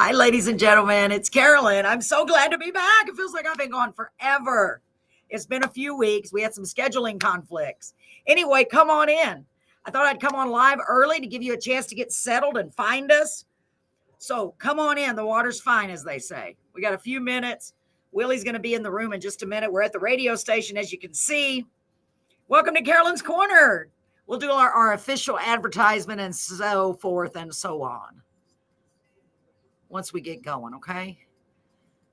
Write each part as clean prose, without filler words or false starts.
Hi, ladies and gentlemen. It's Carolyn. I'm so glad to be back. It feels like I've been gone forever. It's been a few weeks. We had some scheduling conflicts. Anyway, come on in. I thought I'd come on live early to give you a chance to get settled and find us. So come on in. The water's fine, as they say. We got a few minutes. Willie's going to be in the room in just a minute. We're at the radio station, as you can see. Welcome to Carolyn's Corner. We'll do our official advertisement and so forth and so on once we get going, okay?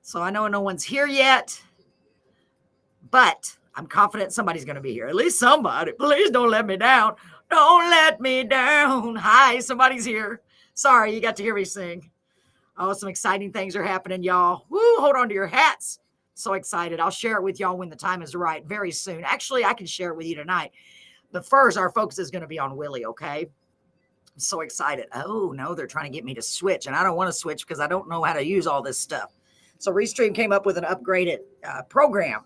So I know no one's here yet, but I'm confident somebody's going to be here. At least somebody. Please don't let me down. Don't let me down. Hi, somebody's here. Sorry, you got to hear me sing. Oh, some exciting things are happening, y'all. Woo, hold on to your hats. So excited. I'll share it with y'all when the time is right, very soon. Actually, I can share it with you tonight. But first, our focus is going to be on Willie, okay? I'm so excited. Oh, no, they're trying to get me to switch, and I don't want to switch because I don't know how to use all this stuff. So Restream came up with an upgraded program,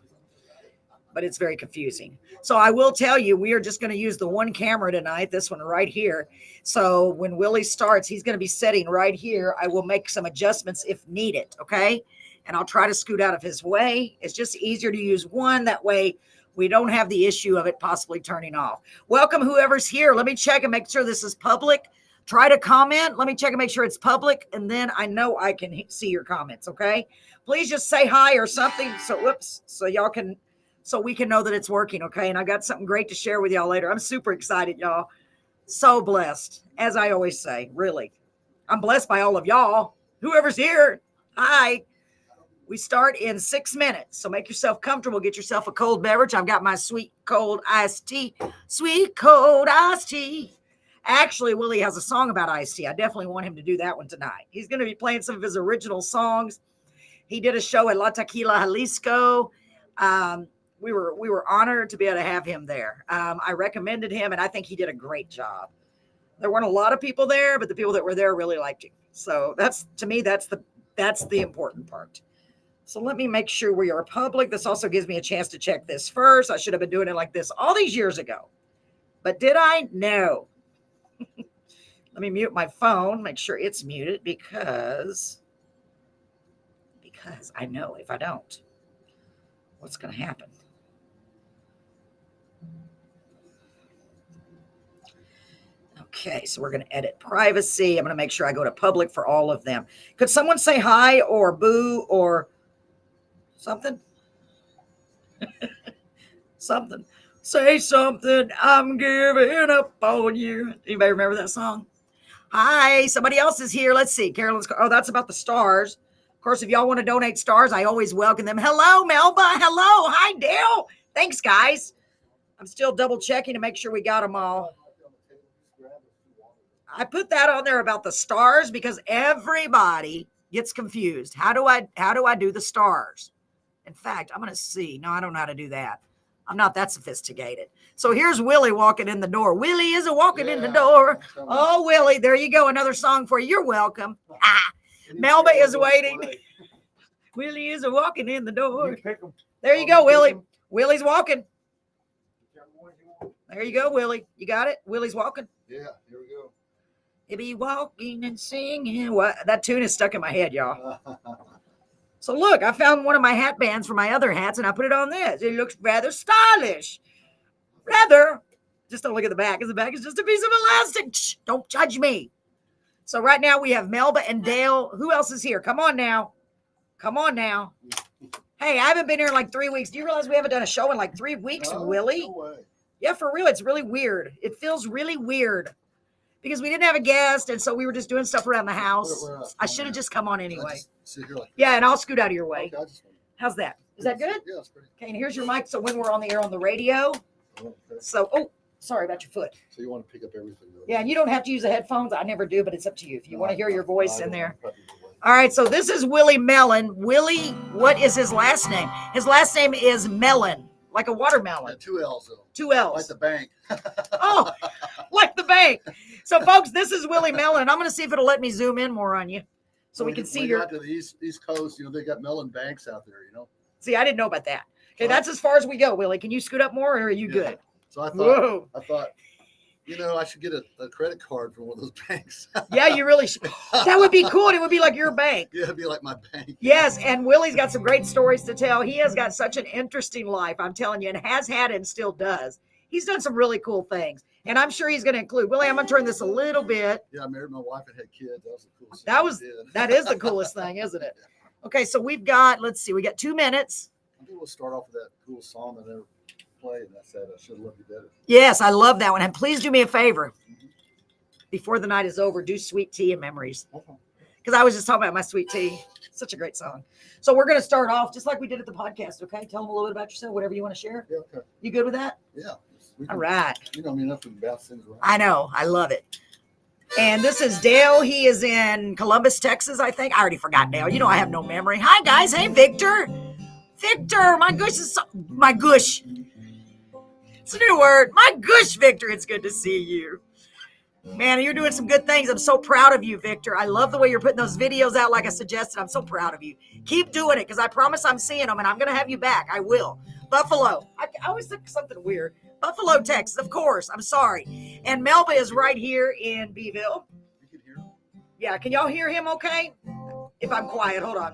but it's very confusing. So I will tell you, we are just going to use the one camera tonight, this one right here. So when Willie starts, he's going to be sitting right here. I will make some adjustments if needed, okay? And I'll try to scoot out of his way. It's just easier to use one. That way we don't have the issue of it possibly turning off. Welcome, whoever's here. Let me check and make sure this is public. Try to comment. Let me check and make sure it's public. And then I know I can see your comments, okay? Please just say hi or something. So y'all can, so we can know that it's working, okay? And I got something great to share with y'all later. I'm super excited, y'all. So blessed, as I always say, really. I'm blessed by all of y'all. Whoever's here, hi. We start in 6 minutes, so make yourself comfortable. Get yourself a cold beverage. I've got my sweet cold iced tea. Sweet cold iced tea. Actually, Willie has a song about iced tea. I definitely want him to do that one tonight. He's going to be playing some of his original songs. He did a show at La Tequila, Jalisco. We were honored to be able to have him there. I recommended him, and I think he did a great job. There weren't a lot of people there, but the people that were there really liked him. So that's, to me, that's the important part. So let me make sure we are public. This also gives me a chance to check this first. I should have been doing it like this all these years ago. But did I? No. Let me mute my phone, make sure it's muted because I know if I don't, what's going to happen. Okay, so we're going to edit privacy. I'm going to make sure I go to public for all of them. Could someone say hi or boo or something? Something. Say something. I'm giving up on you. Anybody remember that song? Hi, somebody else is here. Let's see. Carolyn's. Oh, that's about the stars. Of course, if y'all want to donate stars, I always welcome them. Hello, Melba. Hello. Hi, Dale. Thanks, guys. I'm still double checking to make sure we got them all. I put that on there about the stars because everybody gets confused. How do I do the stars? In fact, I'm going to see. No, I don't know how to do that. I'm not that sophisticated. So here's Willie walking in the door. Willie is walking in the door. Oh, Willie, there you go. Another song for you. You're welcome. Melba is waiting. Willie is walking in the door. There you go, Willie. Willie's walking. There you go, Willie. You got it? Willie's walking. Yeah, here we go. He'll be walking and singing. What? That tune is stuck in my head, y'all. So look, I found one of my hat bands for my other hats, and I put it on this. It looks rather stylish. Rather, just don't look at the back, because the back is just a piece of elastic. Shh, don't judge me. So right now we have Melba and Dale. Who else is here? Come on now. Come on now. Hey, I haven't been here in like 3 weeks. Do you realize we haven't done a show in like 3 weeks, Willie? No way. Yeah, for real. It's really weird. It feels really weird. Because we didn't have a guest, and so we were just doing stuff around the house. I should have just come on anyway. Yeah, and I'll scoot out of your way. How's that? Is that good? Yeah, that's pretty. Okay, and here's your mic, so when we're on the air on the radio. Okay. So, sorry about your foot. So you want to pick up everything. Yeah, and you don't have to use the headphones. I never do, but it's up to you. If you want to hear your voice in there. All right, so this is Willie Mellon. Willie, what is his last name? His last name is Mellon, like a watermelon. Yeah, 2 L's, though. 2 L's. Like the bank. Oh, like the bank. So, folks, this is Willie Mellon. I'm going to see if it'll let me zoom in more on you so we can see your. Got to the East Coast, they got Mellon banks out there, See, I didn't know about that. Okay, that's as far as we go, Willie. Can you scoot up more, or are you good? So I thought, You know, I should get a credit card from one of those banks. Yeah, you really should. That would be cool. It would be like your bank. Yeah, it'd be like my bank. Yes, and Willie's got some great stories to tell. He has got such an interesting life, I'm telling you, and has had and still does. He's done some really cool things, and I'm sure he's going to include. Willie, I'm going to turn this a little bit. Yeah, I married my wife and had kids. That was the coolest That is the coolest thing, isn't it? Okay, so we got 2 minutes. I think we'll start off with that cool song that I never played, and I said, I should have loved you better. Yes, I love that one. And please do me a favor. Before the night is over, do Sweet Tea and Memories. Because I was just talking about my Sweet Tea. Such a great song. So we're going to start off just like we did at the podcast, okay? Tell them a little bit about yourself, whatever you want to share. Yeah, okay. You good with that? Yeah. All right. You know me enough to bounce things around. I know. I love it. And this is Dale. He is in Columbus, Texas, I think. I already forgot Dale. You know I have no memory. Hi, guys. Hey, Victor. Victor, my gosh. My gosh. It's a new word. My gosh, Victor. It's good to see you. Man, you're doing some good things. I'm so proud of you, Victor. I love the way you're putting those videos out like I suggested. I'm so proud of you. Keep doing it because I promise I'm seeing them and I'm going to have you back. I will. Buffalo. I always think something weird. Buffalo, Texas, of course. I'm sorry. And Melba is right here in Beeville. You can hear him? Yeah, can y'all hear him okay? If I'm quiet, hold on.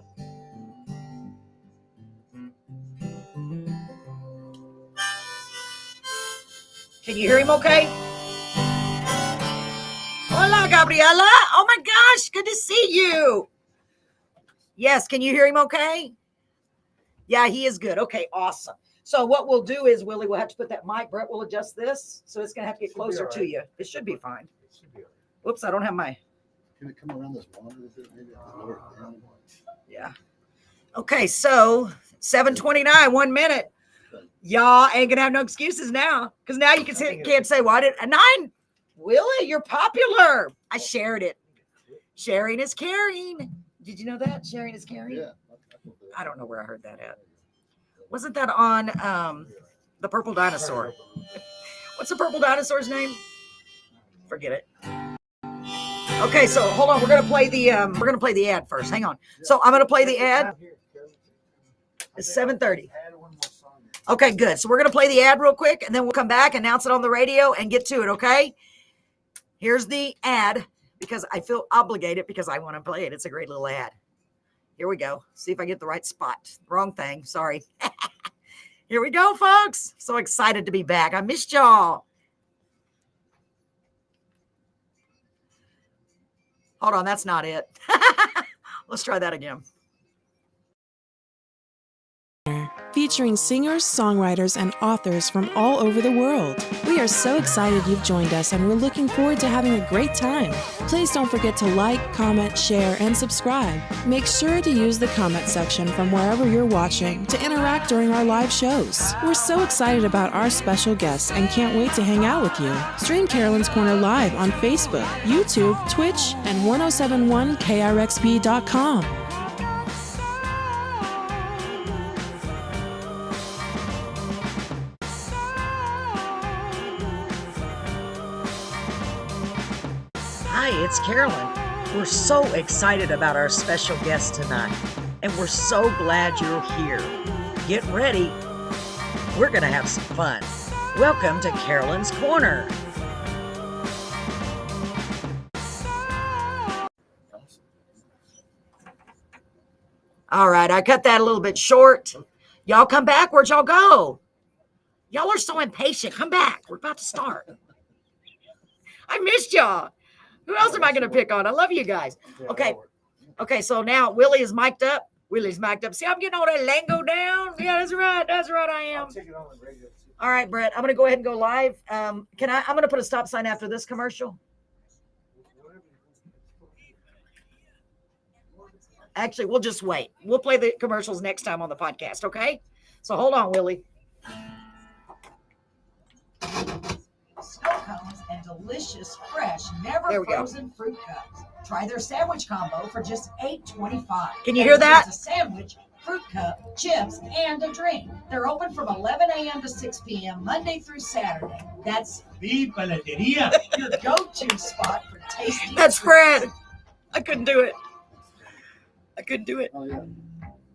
Can you hear him okay? Hola, Gabriela. Oh my gosh, good to see you. Yes, can you hear him okay? Yeah, he is good. Okay, awesome. So what we'll do is, Willie, we'll have to put that mic. Brett will adjust this, so it's going to have to get closer to you. It should be fine. Whoops, I don't have my... Can it come around this wand a bit? Maybe I can lower it down. Yeah. Okay, so 7:29, 1 minute. Y'all ain't gonna have no excuses now, because now you can't say, "Why did a 9?" Willie, you're popular. I shared it. Sharing is caring. Did you know that? Sharing is caring. Yeah. I don't know where I heard that at. Wasn't that on the Purple Dinosaur? What's the Purple Dinosaur's name? Forget it. Okay, so hold on. We're gonna play the ad first. Hang on. So I'm gonna play the ad. It's 7:30. Okay, good. So we're gonna play the ad real quick, and then we'll come back, announce it on the radio, and get to it. Okay. Here's the ad because I feel obligated because I want to play it. It's a great little ad. Here we go. See if I get the right spot. Wrong thing. Sorry. Here we go, folks. So excited to be back. I missed y'all. Hold on. That's not it. Let's try that again. Featuring singers, songwriters, and authors from all over the world. We are so excited you've joined us, and we're looking forward to having a great time. Please don't forget to like, comment, share, and subscribe. Make sure to use the comment section from wherever you're watching to interact during our live shows. We're so excited about our special guests and can't wait to hang out with you. Stream Carolyn's Corner live on Facebook, YouTube, Twitch, and 1071krxp.com. Hi, it's Carolyn. We're so excited about our special guest tonight, and we're so glad you're here. Get ready. We're going to have some fun. Welcome to Carolyn's Corner. All right, I cut that a little bit short. Y'all come back. Where'd y'all go? Y'all are so impatient. Come back. We're about to start. I missed y'all. Who else am I going to pick on? I love you guys. Okay. Okay, so now Willie is mic'd up. Willie's mic'd up. See, I'm getting all that lingo down. Yeah, that's right. That's right, I am. All right, Brett, I'm going to go ahead and go live. I'm going to put a stop sign after this commercial. Actually, we'll just wait. We'll play the commercials next time on the podcast, okay? So hold on, Willie. Snow cones and delicious, fresh, never frozen fruit cups. Try their sandwich combo for just $8.25. Can you hear that? It's a sandwich, fruit cup, chips, and a drink. They're open from 11 a.m. to 6 p.m. Monday through Saturday. That's Mi Paleteria. Your go-to spot for tasty. That's Fred. I couldn't do it. Oh, yeah.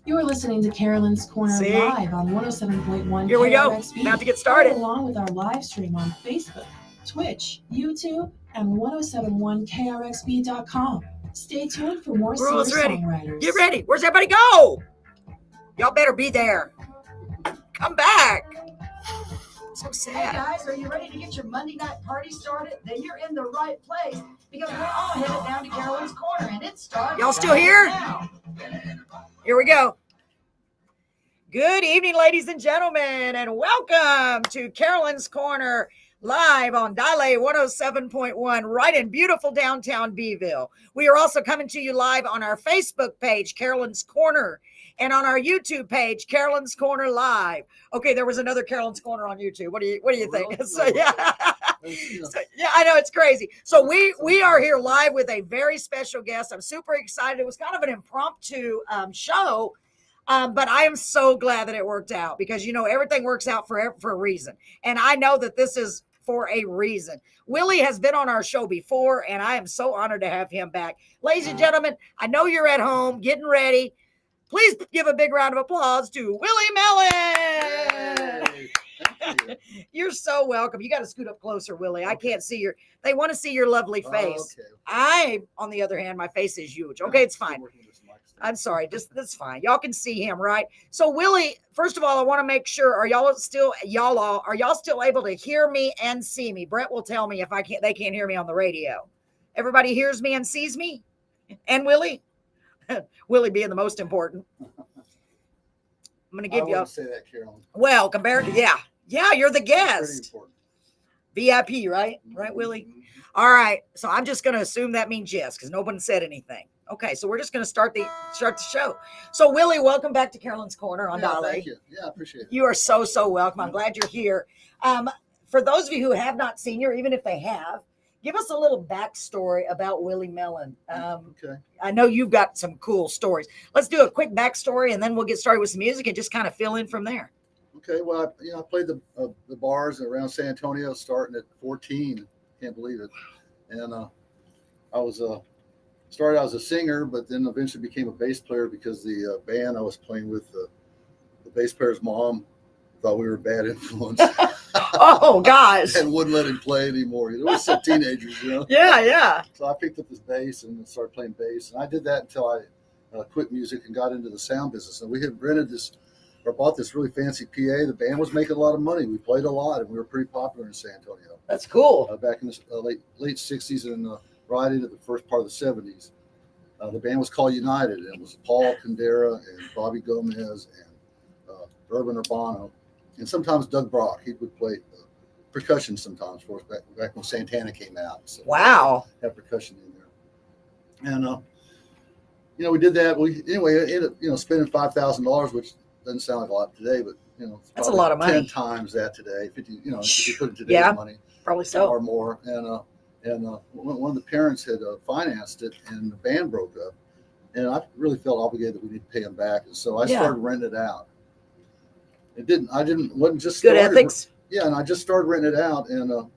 You are listening to Carolyn's Corner live on 107.1 Here we go. KRXP. About to get started. Follow along with our live stream on Facebook, Twitch, YouTube, and 1071krxb.com. Stay tuned for more We're almost singer ready. songwriters. Get ready. Where's everybody go? Y'all better be there. Come back. So Hey sad. guys, are you ready to get your Monday night party started? Then you're in the right place because we're all headed down to Carolyn's Corner and it starts. Y'all still here? Now. Here we go. Good evening, ladies and gentlemen, and welcome to Carolyn's Corner live on Dale 107.1 right in beautiful downtown Beeville. We are also coming to you live on our Facebook page, Carolyn's Corner, and on our YouTube page, Carolyn's Corner Live. Okay, there was another Carolyn's Corner on YouTube. What do you think? Really? So, yeah. So, yeah, I know, it's crazy. So we are here live with a very special guest. I'm super excited. It was kind of an impromptu show. But I am so glad that it worked out because, you know, everything works out for a reason. And I know that this is for a reason. Willie has been on our show before, and I am so honored to have him back. Ladies and gentlemen, I know you're at home getting ready. Please give a big round of applause to Willie Mellon. Hey, thank you. You're so welcome. You got to scoot up closer, Willie. I can't see they want to see your lovely face. Okay. I, on the other hand, my face is huge. Okay, it's Still fine. working with this mic stand. I'm sorry, that's fine. Y'all can see him, right? So Willie, first of all, I want to make sure, are y'all still able to hear me and see me? Brett will tell me if they can't hear me on the radio. Everybody hears me and sees me? And Willie? Willie being the most important. I'm going to give I you wouldn't say that, Carolyn. well, compared to, yeah, you're the It's pretty guest. important. VIP, right? Right, Willie? Mhm. All right. So I'm just going to assume that means yes, because nobody said anything. Okay. So we're just going to start the show. So Willie, welcome back to Carolyn's Corner on Yeah, Dale. thank you. Yeah, I appreciate it. You are so welcome. I'm glad you're here. For those of you who have not seen you, or even if they have, give us a little backstory about Willie Mellon. Okay. I know you've got some cool stories. Let's do a quick backstory, and then we'll get started with some music and just kind of fill in from there. Okay. Well, I played the bars around San Antonio starting at 14. Can't believe it. And I was started out as a singer, but then eventually became a bass player because the band I was playing with, the bass player's mom thought we were a bad influence Oh, gosh. and wouldn't let him play anymore. It was some teenagers, Yeah. So I picked up this bass and started playing bass, and I did that until I quit music and got into the sound business. And we had bought this really fancy PA. The band was making a lot of money. We played a lot, and we were pretty popular in San Antonio That's cool. back in the late 60s and right into the first part of the 70s. The band was called United, and it was Paul Condera and Bobby Gomez and Urban Urbano, and sometimes Doug Brock. He would play percussion sometimes for us back when Santana came out. So Wow. had percussion in there, and we did that. We ended up spending $5,000, which doesn't sound like a lot today, but it's That's a probably lot of money. 10 times that today. If you put it in today's Yeah. money Probably so. or more. And one of the parents had financed it, and the band broke up, and I really felt obligated that we need to pay them back, and so I Yeah. started renting it out. Wasn't just Good started, ethics. Yeah, and I just started renting it out, and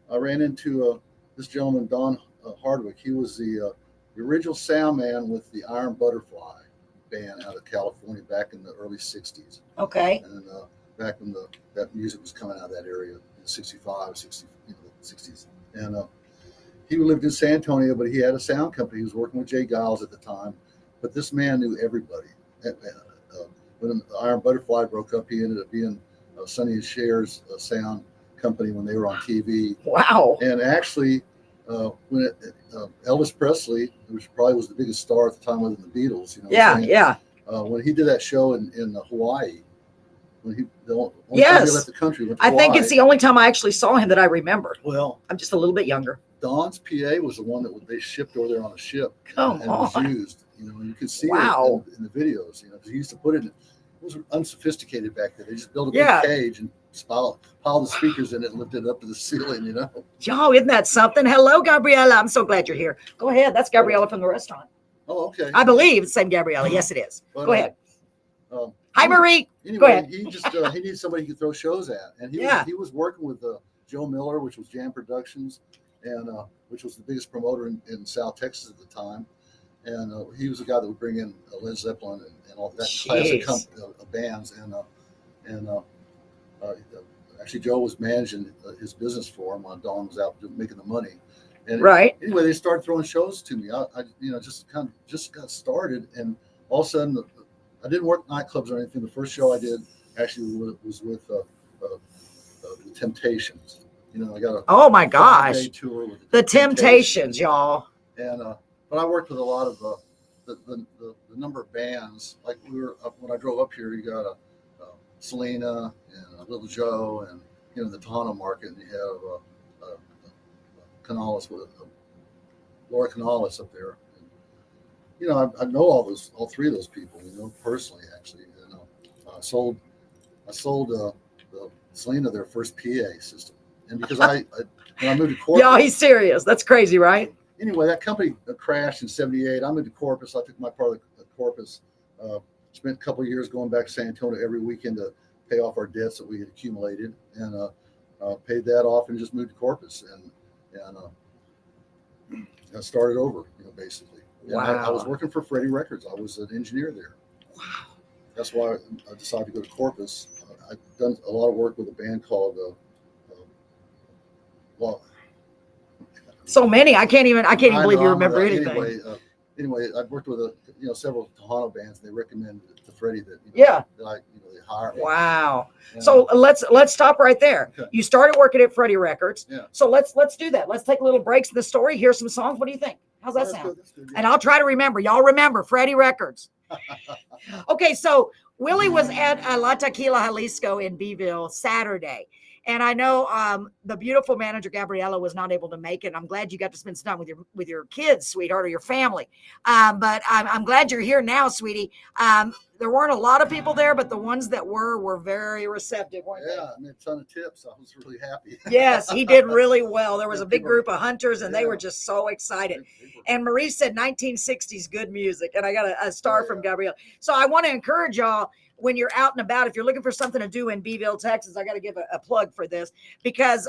I ran into this gentleman, Don Hardwick. He was the original sound man with the Iron Butterfly band out of California back in the early 60s. Okay. And back when that music was coming out of that area in 65, 60, 60s. And he lived in San Antonio, but he had a sound company. He was working with Jay Giles at the time. But this man knew everybody. When the Iron Butterfly broke up, he ended up being Sonny and Cher's sound company when they were on TV. Wow. And actually, when Elvis Presley, which probably was the biggest star at the time other than the Beatles, Yeah. when he did that show in Hawaii, when the only time Yes. he left the country, went to I think Hawaii. it's the only time I actually saw him that I remember. Well, I'm just a little bit younger. Don's PA was the one that they shipped over there on a ship. Come and was on. used. You could see Wow. it in the videos. Because he used to put it in. It was unsophisticated back then. They just built a Yeah. big cage and piled the speakers in it and lifted it up to the ceiling. Yo, isn't that something? Hello, Gabriella. I'm so glad you're here. Go ahead. That's Gabriella from the restaurant. Oh, okay. I believe it's the same Gabriella. Yes, it is. But, Go ahead. Um, Hi, Marie. Anyway, Go ahead. he just he needed somebody he could throw shows at, and he was working with Joe Miller, which was Jam Productions, and which was the biggest promoter in South Texas at the time, and he was the guy that would bring in Led Zeppelin and all that classic Jeez. bands, and actually Joe was managing his business for him while Don was out making the money. And Right. anyway, they started throwing shows to me. I just got started, and all of a sudden, I didn't work nightclubs or anything. The first show I did actually was with the Temptations. I got a Oh my gosh, 5-day tour with the Temptations, y'all. And but I worked with a lot of the number of bands. Like when I drove up here, you got Selena and Little Joe, and the Tejano market, and you have Canales with Laura Canales up there. And, I know all three of those people, personally actually. And I sold the Selena their first PA system, and because when I moved to Corpus, Y'all, he's serious. That's crazy, right? Anyway, that company crashed in '78. I moved to Corpus. I took my part of the Corpus. Spent a couple of years going back to San Antonio every weekend to pay off our debts that we had accumulated, and paid that off, and just moved to Corpus, and I started over, basically. And Wow. I was working for Freddie Records. I was an engineer there. Wow. That's why I decided to go to Corpus. I've done a lot of work with a band called So many. I can't even believe you remember anything. Anyway, I've worked with several Tejano bands, and they recommended to Freddie that Yeah. they hire me. Wow. And, So let's stop right there. Okay. You started working at Freddie Records. Yeah. So let's do that. Let's take a little breaks in the story. Hear some songs. What do you think? How's that sound? That's good, And I'll try to remember. Y'all remember Freddie Records. Okay, so Willie was at La Tequila Jalisco in Beeville Saturday. And I know the beautiful manager, Gabriella, was not able to make it. I'm glad you got to spend some time with your kids, sweetheart, or your family. But I'm glad you're here now, sweetie. There weren't a lot of people there, but the ones that were very receptive, weren't they? Yeah, I made a ton of tips. I was really happy. Yes, he did really well. There was a big group of hunters, and they were just so excited. And Marie said 1960s good music, and I got a star from Gabrielle. So I want to encourage y'all, when you're out and about, if you're looking for something to do in Beeville, Texas, I got to give a plug for this because,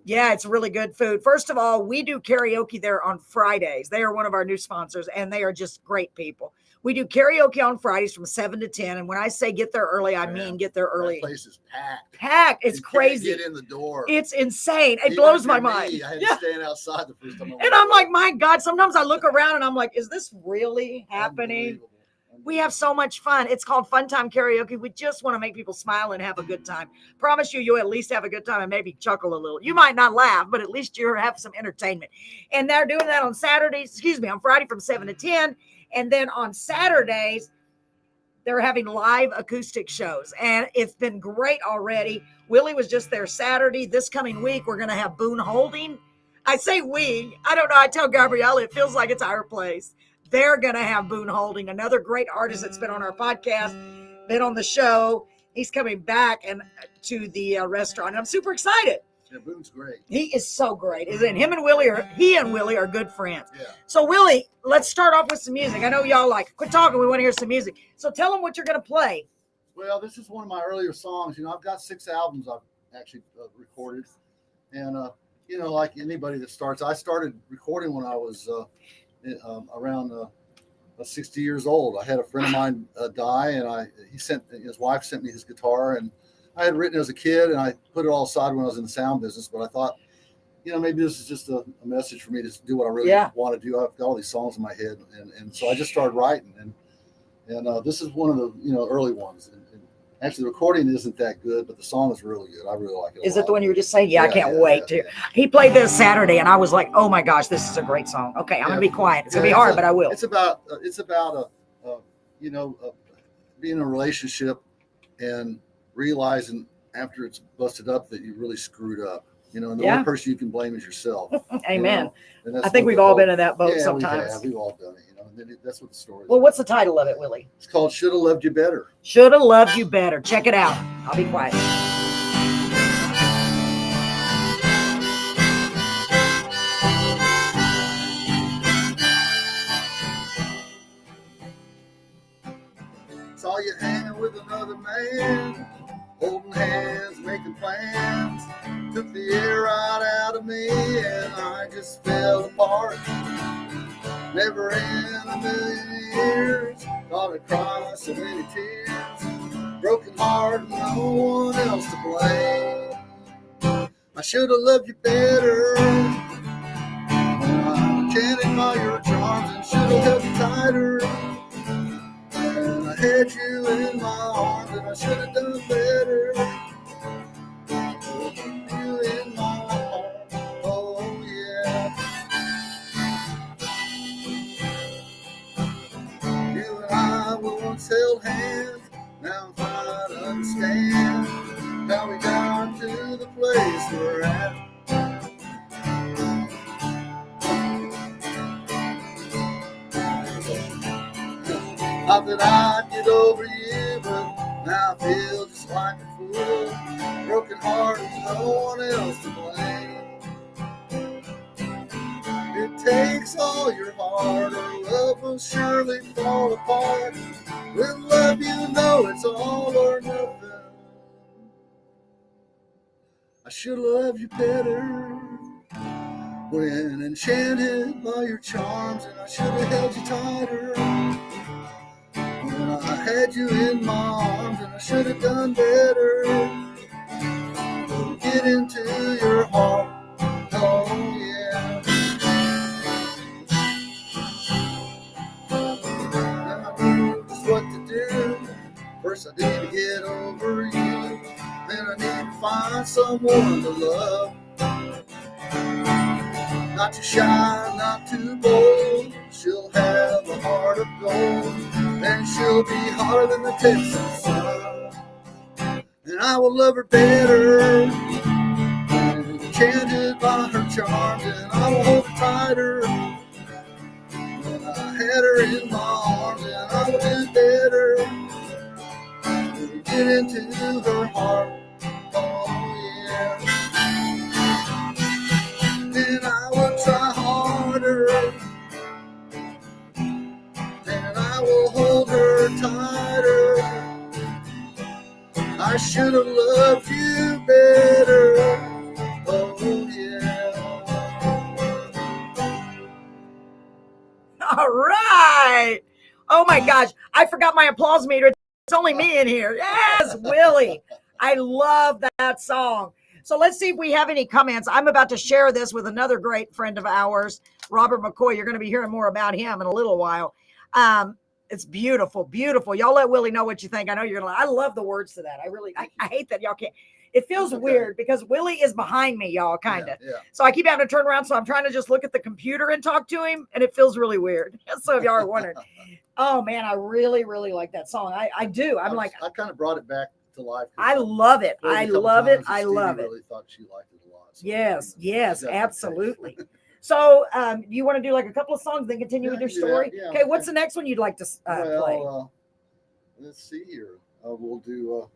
it's really good food. First of all, we do karaoke there on Fridays. They are one of our new sponsors, and they are just great people. We do karaoke on Fridays from 7 to 10. And when I say get there early, I mean get there early. That place is packed. Packed. It's crazy. Can't get in the door. It's insane. It blows my mind. I had to stand outside the first time. And I'm like, my God, sometimes I look around and I'm like, is this really happening? We have so much fun. It's called Fun Time Karaoke. We just want to make people smile and have a good time. Promise you'll at least have a good time and maybe chuckle a little. You might not laugh, but at least you have some entertainment. And they're doing that on Friday from 7 to 10. And then on Saturdays, they're having live acoustic shows. And it's been great already. Willie was just there Saturday. This coming week, we're going to have Boone Holding. I say we. I don't know. I tell Gabriella, it feels like it's our place. They're going to have Boone Holding, another great artist that's been on our podcast, been on the show. He's coming back to the restaurant. And I'm super excited. Yeah, Boone's great. He is so great, isn't it? He and Willie are good friends. Yeah. So, Willie, let's start off with some music. I know y'all quit talking. We want to hear some music. So tell them what you're going to play. Well, this is one of my earlier songs. I've got 6 albums I've actually recorded. And, like anybody that starts, I started recording when I was around 60 years old. I had a friend of mine die, and his wife sent me his guitar, and I had written it as a kid, and I put it all aside when I was in the sound business. But I thought, maybe this is just a message for me to do what I really want to do. I've got all these songs in my head, and so I just started writing, and this is one of the early ones. And actually, the recording isn't that good, but the song is really good. I really like it. Is it the one you were just saying? Yeah, I can't wait to hear. He played this Saturday, and I was like, oh my gosh, this is a great song. Okay, I'm gonna be quiet. It's gonna be hard, but I will. It's about being in a relationship and realizing after it's busted up that you really screwed up. And the only person you can blame is yourself. Amen. And that's I think we've all been in that boat sometimes. Yeah, we've all done it. And that's what the story is. Well, what's the title of it, Willie? It's called Shoulda Loved You Better. Shoulda Loved You Better. Check it out. I'll be quiet. Saw you hanging with another man, holding hands, making plans. Took the air right out of me, and I just fell apart. Never in a million years thought I'd cry so many tears. Broken heart and no one else to blame. I should have loved you better when I enchanted by your charms and should have held you tighter. And I had you in my arms and I should have done better. You in my arms, oh yeah. You and I once held hands, now I'm trying to understand how we got to the place we're at. Not that I'd get over you, but now I feel just like a fool. Broken heart and no one else to blame. It takes all your heart or love will surely fall apart. With love you know it's all or nothing. I should have loved you better when enchanted by your charms, and I should have held you tighter when I had you in my arms, and I should have done better to get into your heart, oh yeah. Now I knew just what to do. First I need to get over you, then I need to find someone to love. Not too shy, not too bold. She'll have a heart of gold, and she'll be hotter than the Texas sun. And I will love her better, enchanted by her charms, and I will hold her tighter when I had her in my arms, and I will do better to get into her heart, oh yeah. Then I will try harder, then I will hold her tighter. I should have loved you better, oh yeah. All right. Oh my gosh. I forgot my applause meter. It's only me in here. Yes, Willie. I love that song. So let's see if we have any comments. I'm about to share this with another great friend of ours, Robert McCoy. You're going to be hearing more about him in a little while. It's beautiful, beautiful. Y'all let Willie know what you think. I know you're going to, I love the words to that. I hate that y'all can't. It feels weird because Willie is behind me, y'all, kind of. Yeah. So I keep having to turn around. So I'm trying to just look at the computer and talk to him. And it feels really weird. So if y'all are wondering, oh man, I really, really like that song. I do. I kind of brought it back to life. I love it. I love it. I love it. Really thought she liked it a lot. So Yes, absolutely. So you want to do like a couple of songs, then continue with your story? Yeah, okay, what's the next one you'd like to play? Let's see here. We'll do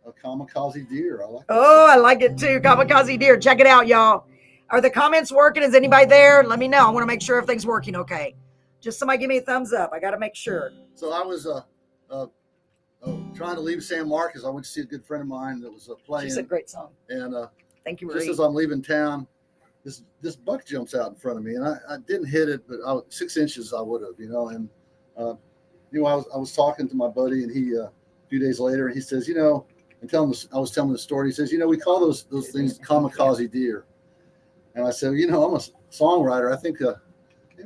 a Kamikaze Deer. I like that. I like it too. Kamikaze Deer. Check it out, y'all. Are the comments working? Is anybody there? Let me know. I want to make sure everything's working okay. Just somebody give me a thumbs up. I got to make sure. So I was trying to leave San Marcos. I went to see a good friend of mine that was playing. She said great song. And thank you, Marie. just as I'm leaving town, this buck jumps out in front of me, and I didn't hit it, but 6 inches I would have, And I was talking to my buddy, and he a few days later, and he says, and I was telling him the story. He says, we call those things kamikaze deer. And I said, I'm a songwriter. I think I'll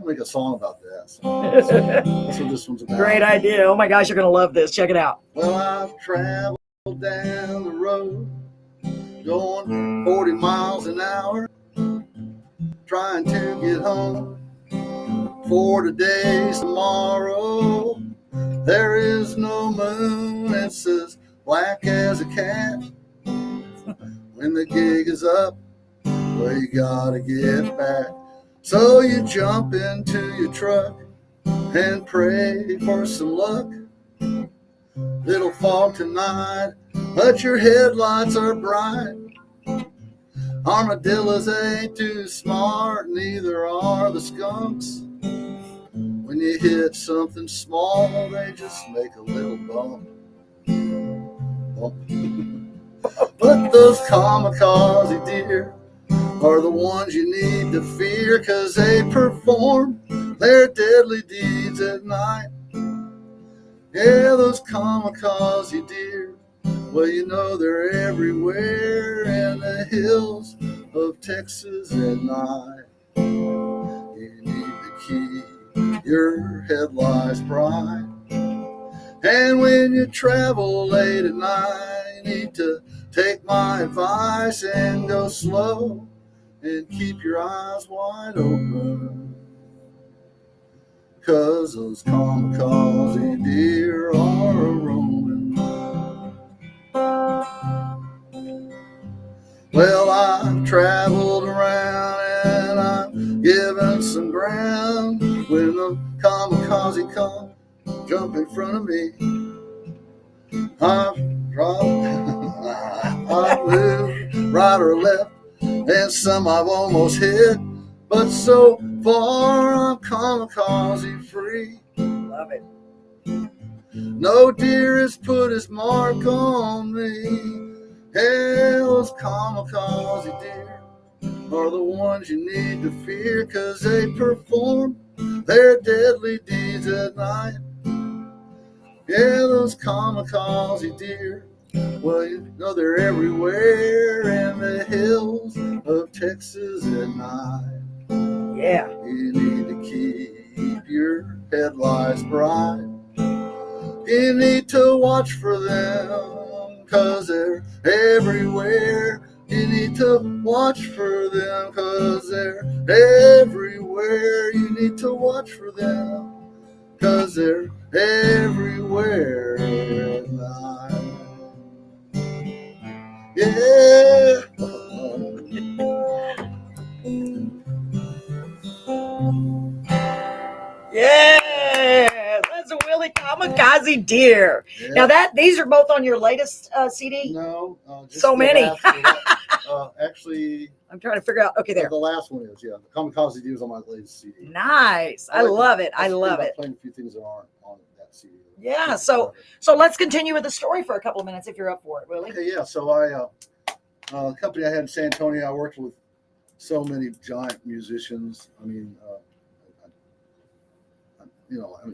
make a song about that. So that's what this one's about. Great idea. Oh my gosh, you're gonna love this. Check it out. Well, I've traveled down the road, going 40 miles an hour, trying to get home for today's tomorrow. There is no moon, it's as black as a cat. When the gig is up, well, you gotta get back. So you jump into your truck and pray for some luck. Little fog tonight, but your headlights are bright. Armadillos ain't too smart, neither are the skunks. When you hit something small, they just make a little bump. But those kamikaze deer are the ones you need to fear, 'cause they perform their deadly deeds at night. Yeah, those kamikaze deer Well, you know they're everywhere in the hills of Texas at night. You need to keep your headlights bright. And when you travel late at night, you need to take my advice and go slow and keep your eyes wide open. 'Cause those kamikaze deer are roaming. Well, I've traveled around and I've given some ground when the kamikaze come jump in front of me. I've dropped, I've moved right or left, and some I've almost hit, but so far I'm kamikaze free. Love it. No deer has put his mark on me. Hell, those kamikaze deer are the ones you need to fear, 'cause they perform their deadly deeds at night. Yeah, those kamikaze deer, well, you know they're everywhere in the hills of Texas at night. Yeah. You need to keep your headlights bright. You need to watch for them, 'cause they're everywhere. You need to watch for them, 'cause they're everywhere. You need to watch for them, 'cause they're everywhere at night. Yeah. Yeah, that's a Willie Kamikaze Deer. Yeah. Now these are both on your latest CD. No, just So the many. Actually, I'm trying to figure out. Okay, there. the last one is, yeah. The Kamikaze Deer is on my latest CD. Nice. I love it. I love it. Playing a few things that aren't on that CD. Yeah. So let's continue with the story for a couple of minutes if you're up for it, Willie. Okay, yeah. So I, company I had in San Antonio, I worked with so many giant musicians. I mean,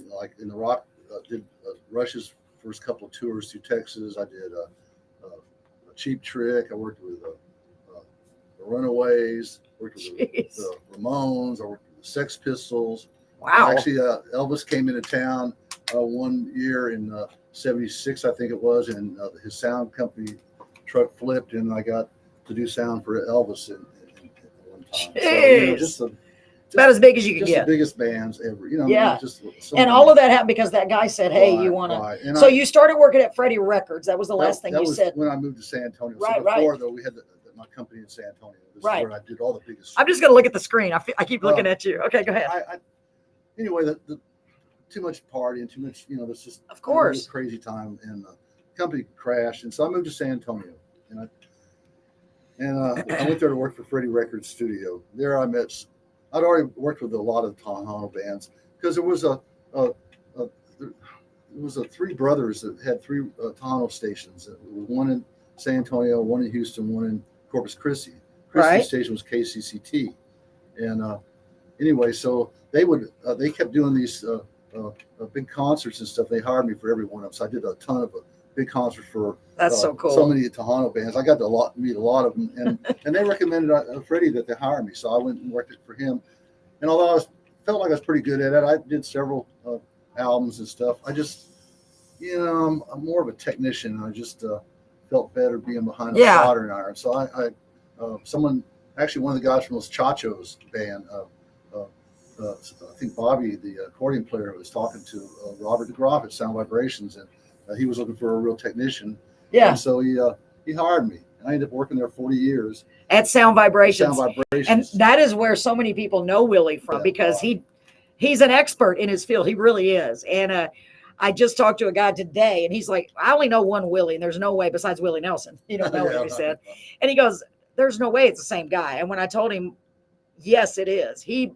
like in the rock, did Rush's first couple of tours through Texas. I did a Cheap Trick. I worked with the Runaways. Worked with the Ramones. I worked with the Sex Pistols. Wow. Actually, Elvis came into town one year in '76, I think it was, and his sound company truck flipped, and I got to do sound for Elvis at one time. Jeez. So, about as big as you could just get. the biggest bands ever. Yeah. Just so and many. all of that happened because that guy said, "Hey, you want to?" Right. So you started working at Freddie Records. That was the last thing that you was said. when I moved to San Antonio. Right, so before, though, we had my company in San Antonio. This is where I did all the biggest. I'm just going to look at the screen. I keep looking at you. Okay, go ahead. Anyway, the too much partying, too much, that's just of course crazy time, and the company crashed, and so I moved to San Antonio, and I went there to work for Freddie Records studio. There I met. I'd already worked with a lot of Tejano bands because there was three brothers that had three Tejano stations. One in San Antonio, one in Houston, one in Corpus Christi. Christi's station was KCCT, and anyway, so they kept doing these big concerts and stuff. They hired me for every one of them. So I did a ton of big concerts for that's so cool. So many Tejano bands. I got to meet a lot of them, and they recommended Freddie that they hire me. So I went and worked it for him. And although felt like I was pretty good at it, I did several albums and stuff. I just, I'm more of a technician. I just felt better being behind a soldering iron. So I one of the guys from Los Chachos band, I think Bobby, the accordion player, was talking to Robert DeGroff at Sound Vibrations, and he was looking for a real technician. Yeah. And so he hired me, and I ended up working there 40 years at Sound Vibrations. And that is where so many people know Willie from, because he's an expert in his field. He really is. And I just talked to a guy today, and he's like, I only know one Willie, and there's no way besides Willie Nelson. You don't know what he said. And he goes, there's no way it's the same guy. And when I told him, yes, it is, he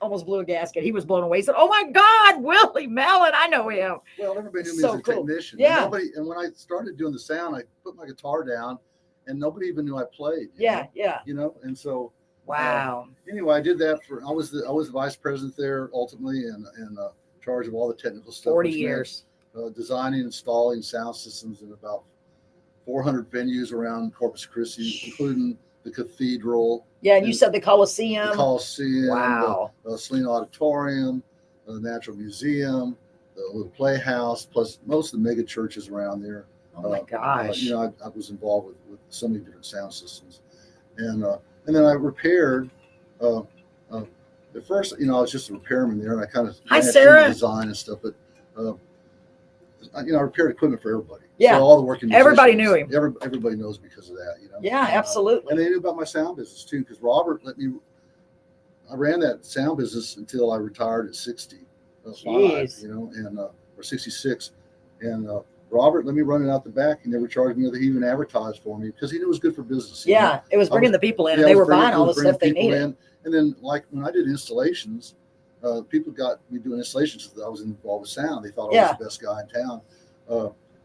almost blew a gasket. He was blown away. He said, oh my God, Willie Mellon, I know him. Well, everybody knew me as a technician. Yeah. And when I started doing the sound, I put my guitar down, and nobody even knew I played. Yeah. And so wow. Anyway, I did that I was the vice president there ultimately, and in charge of all the technical stuff. 40 years. Designing, installing sound systems in about 400 venues around Corpus Christi, including the cathedral. Yeah, and you said the Coliseum. The Coliseum. Wow. The Selena Auditorium, the Natural Museum, the little Playhouse, plus most of the mega churches around there. Oh my gosh. You know, I was involved with so many different sound systems. And then I repaired, at first, you know, I was just a repairman there, and I kind of Hi, Sarah. Design and stuff, but you know, I repaired equipment for everybody. Yeah. So all the working Everybody musicians, knew him. Everybody knows because of that, you know. Yeah, absolutely. And they knew about my sound business too, because Robert let me. I ran that sound business until I retired at 65, Jeez. you know, and or 66, and Robert let me run it out the back. He never charged me. He even advertised for me because he knew it was good for business. You know? Yeah, it was bringing the people in, Yeah, and they it was were buying bringing- all it the was stuff they bringing people needed. in. And then, like when I did installations, people got me doing installations because I was involved with sound. They thought I was the best guy in town.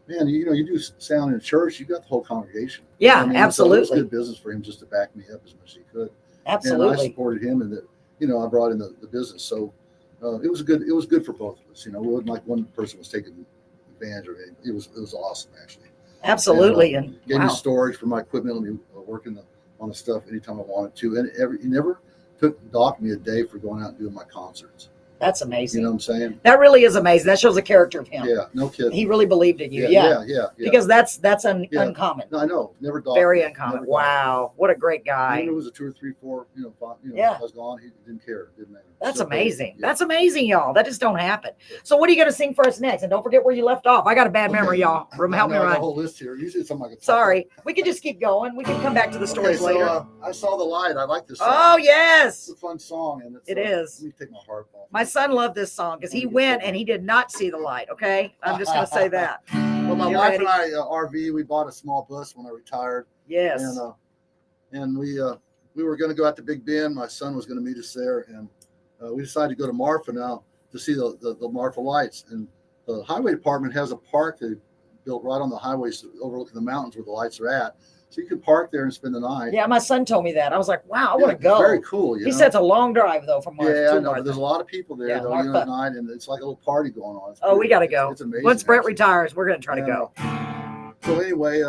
Man, you know, you do sound in a church, you got the whole congregation. Yeah, I mean, absolutely. So it was good business for him just to back me up as much as he could. Absolutely. And I supported him, and that, you know, I brought in the business. So it was good for both of us. You know, it wasn't like one person was taking advantage of it. It was awesome actually. Absolutely. And, And gave wow. me storage for my equipment. Let me work on the stuff anytime I wanted to. And he never docked me a day for going out and doing my concerts. That's amazing. You know what I'm saying? That really is amazing. That shows the character of him. Yeah, no kidding. He really believed in you. Yeah. Because that's uncommon. No, I know. Never docked. Very me. uncommon. Never docked wow. What a great me. guy. Even if it was a 2 or 3, 4, you know, 5, Yeah. I was gone. He didn't care. It didn't matter. That's So, amazing. yeah. That's amazing, y'all. That just don't happen. So what are you going to sing for us next? And don't forget where you left off. I got a bad memory, y'all. Help me I got a run. whole list here. Usually it's something I can talk Sorry. We can just keep going. We can come back to the stories Okay, so, later. I Saw the Light. I like this song. Oh, It's yes. a fun song. And it's, It is. Let me take my harp off. My son loved this song because he went and he did not see the light. Okay. I'm just going to say that. Well, my You wife ready? and I RV. We bought a small bus when I retired, Yes. and we were going to go out to Big Bend. My son was going to meet us there, and we decided to go to Marfa now to see the Marfa lights. And the highway department has a park they built right on the highway, overlooking the mountains where the lights are at. So you could park there and spend the night. Yeah. My son told me that. I was like, wow, I Yeah, want to go. Very cool. You He know? said it's a long drive, though, from Marfa Yeah, I to know. But Marfa. there's a lot of people there, Yeah, though, you know, Marfa. at night, and it's like a little party going on. It's Oh, we pretty- got to go. It's amazing. Once Brett actually. retires, we're going to try to And, go. So anyway,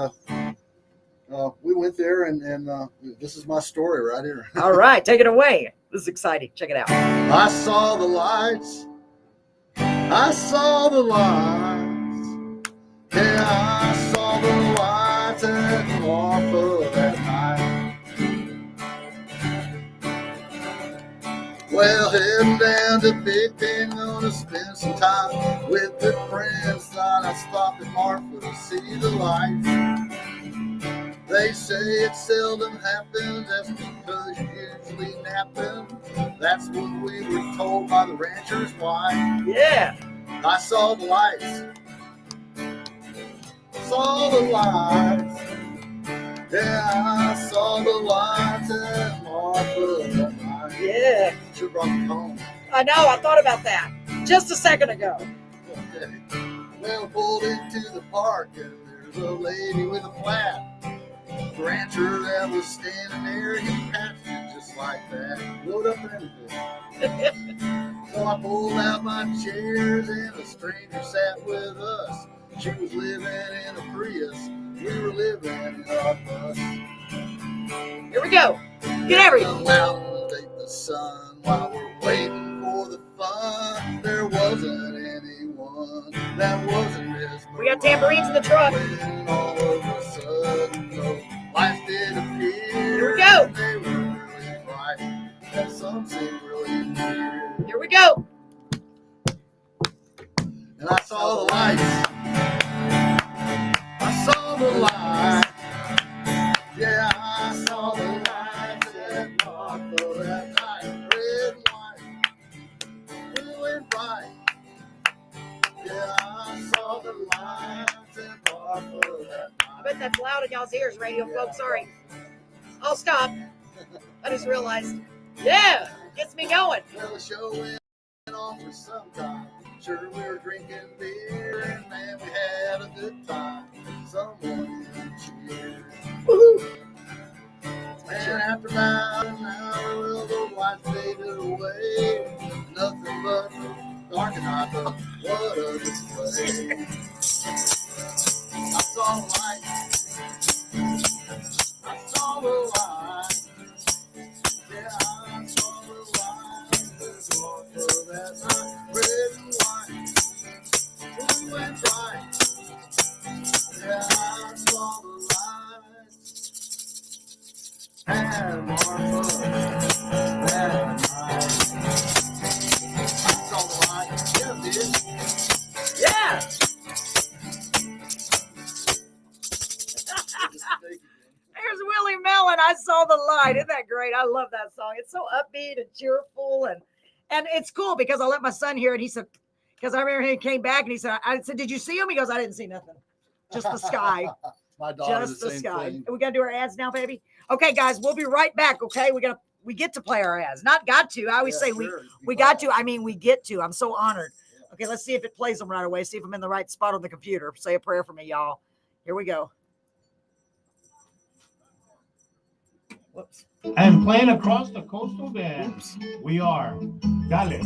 we went there, and this is my story right here. All right. Take it away. This is exciting. Check it out. I saw the lights. I saw the lights. Yeah, I saw the lights at Marfa that night. Well, heading down to Big Bend, gonna spend some time with good friends. Thought I stopped at Marfa to see the lights. They say it seldom happens, that's because you're usually napping. That's what we were told by the rancher's wife. Yeah. I saw the lights. Saw the lights. Yeah, I saw the lights at Marfa that night. Yeah. Should brought me home. I know. I thought about that just a second ago. Okay. Well, pulled into the park and there's a lady with a flat. The rancher that was standing there, he patched it just like that. Load up and everything. So I pulled out my chairs and a stranger sat with us. She was living in a Prius. We were living in our bus. Here we go. Get everything. Come out and take the sun while we're waiting for the fun. There wasn't anyone that wasn't mesmerized. We got tambourines in the truck. When all of a sudden, those lights did appear. Here we go. And they were really bright. That sun seemed really near. Here we go. And I saw the lights. I saw the lights. Yeah, I saw the lights at Marfa that night. Red and white, blue and bright. Yeah, I saw the lights at Marfa that I bet that's loud in y'all's ears, radio folks. Sorry. I'll stop. I just realized. Yeah. Gets me going. Well, the show went on for some time. Sure, we were drinking beer, and man, we had a good time. Someone cheered. Woohoo. And after about an hour, well, the lights faded away. Nothing but dark and night, but what a display. I saw the lights. Yeah. There's Willie Mellon. I saw the light. Isn't that great? I love that song. It's so upbeat and cheerful, and it's cool because I let my son hear it. He said, because I remember he came back and he said, I said, did you see him? He goes, I didn't see nothing. Just the sky. My daughter Just the the same sky. thing. We got to do our ads now, baby. Okay, guys, we'll be right back. Okay, we get to play our ads. Not got to. I always say we got to. I mean, we get to. I'm so honored. Okay, let's see if it plays them right away. See if I'm in the right spot on the computer. Say a prayer for me, y'all. Here we go. Whoops. And playing across the coastal band, we are Dale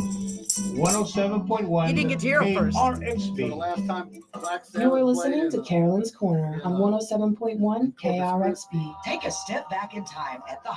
107.1 You didn't get to hear 'em first. So the KRXB. last time Black Sabbath You are played listening in to the- Carolyn's Corner on 107.1 KRXB. Take a step back in time at the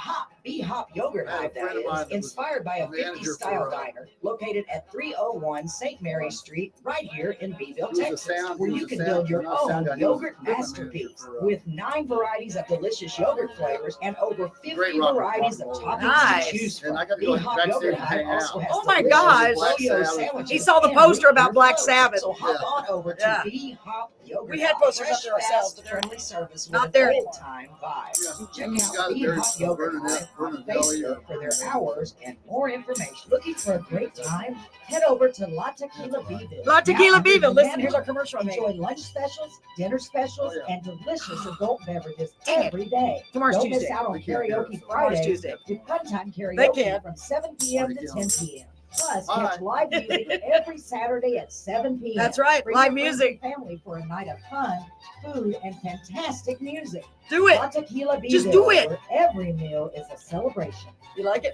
B-Hop Yogurt I had a Hive, friend that of mine is, that was inspired by a manager 50s style for, diner located at 301 St. Mary Street, right here in Beeville, He was a Texas, sound- where he was you a can sound- build your not sound own guy, he was a yogurt equipment masterpiece manager for, with 9 varieties of delicious yogurt flavors and over 50 Great rock and varieties of roll. toppings Nice. to choose from. And I got to go B-Hop backstage Yogurt and Hive hang also out. has Oh my delicious gosh. Black yo-yo Sabbath. sandwiches He saw the and poster root about beer Black floats. Sabbath. So hop Yeah. on over to Yeah. B-Hop Yogurt We had Hive. posters up Fresh, there ourselves, fast, but they're friendly service with not an there anymore. old-time vibe. Yeah. Check He's out got it there. B-Hop Yogurt Burning Hive it, on burning belly, Facebook for their hours and more information. Looking for a great time? Head over to La Tequila Beeville. La Tequila Now, Beeville. Listen, remember, here's our commercial. I made. enjoy lunch specials, dinner specials, Oh, yeah. and delicious adult beverages Dang it. every day. Tomorrow's Don't miss Tuesday. out on They can't hear karaoke us. Tomorrow's Friday Tuesday. with Fun Time They Karaoke can. from 7 p.m. to 10 p.m. Plus, All catch live music every Saturday at 7 p.m. That's right. Bring Live your friends music. and family for a night of fun, food, and fantastic music. Do it. La Tequila Just Beeville, do it. where every meal is a celebration. You like it?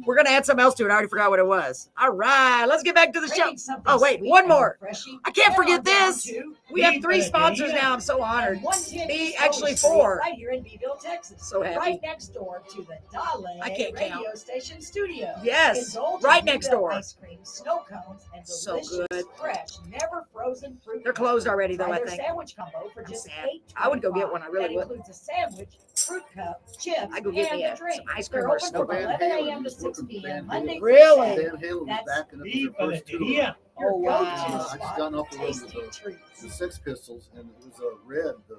We're going to add something else to it. I already forgot what it was. All right. Let's get back to the show. Craving something Oh, wait, sweet one and more. refreshing? I can't Head forget on down this. to We have 3 Viva sponsors Alegría. now. I'm so honored. 110 Be East actually Rose Street, 4. right here in Beeville, Texas. So happy. Right next door to the Dale I can't radio count. station studio. Yes, Indulge right in next Beeville door. Ice cream, snow cones, and So delicious, good. fresh, never frozen fruit. They're closed cups. already, though, Try I their think. sandwich combo for I'm just sad. $8.25. I would go get one. I really that would. includes a sandwich, fruit cup, chips, I'd go get and me a some drink. ice cream They're or open snow from cone. 11 a.m. to He was 6 working for p.m. Van Monday Halen. through Really? Saturday. Van Halen was That's backing up with Viva their first tour. Alegría. Your Oh, go-to wow. I just spot gotten for off the road with tasty the treats. Sex Pistols, and it was Red, their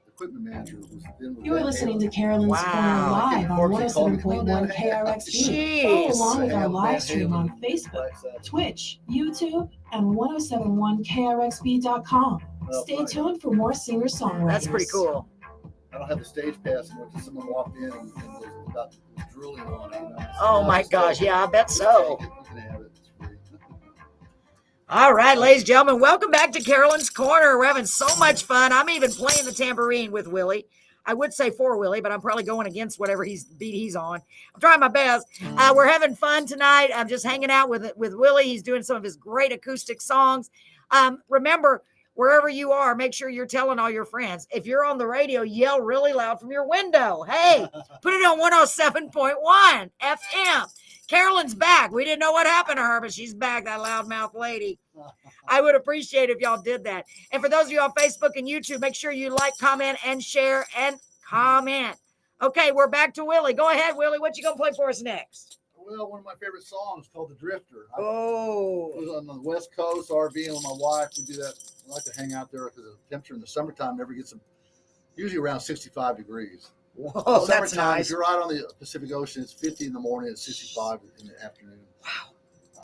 equipment manager, was then with You are Van listening Halen. to Carolyn's Wow. Corner live on Unfortunately, called me, "Come on down 107.1 and hang out." KRXB. Jeez. Follow along with our Van live stream Halen, on Facebook, Black Sabbath. Twitch, YouTube, and 1071krxb.com. Well, Stay funny. tuned for more singer-songwriters. That's pretty cool. I don't have the stage pass, and someone walked in and was about drooling on it. Oh, my gosh. Yeah, I bet so. You can have it. It's free. All right, ladies and gentlemen, welcome back to Carolyn's Corner. We're having so much fun. I'm even playing the tambourine with Willie. I would say for Willie, but I'm probably going against whatever beat he's on. I'm trying my best. We're having fun tonight. I'm just hanging out with Willie. He's doing some of his great acoustic songs. Remember, wherever you are, make sure you're telling all your friends. If you're on the radio, yell really loud from your window. Hey, put it on 107.1 FM. Carolyn's back. We didn't know what happened to her, but she's back, that loudmouth lady. I would appreciate if y'all did that. And for those of you on Facebook and YouTube, make sure you like, comment, and share, and comment. Okay, we're back to Willie. Go ahead, Willie. What you going to play for us next? Well, one of my favorite songs called "The Drifter." I Oh, was on the West Coast RVing with my wife. We do that. I like to hang out there because the temperature in the summertime never gets usually around 65 degrees. whoa, that's Summertime, nice. if you're out on the Pacific Ocean, it's 50 in the morning, it's 65 in the afternoon. Wow.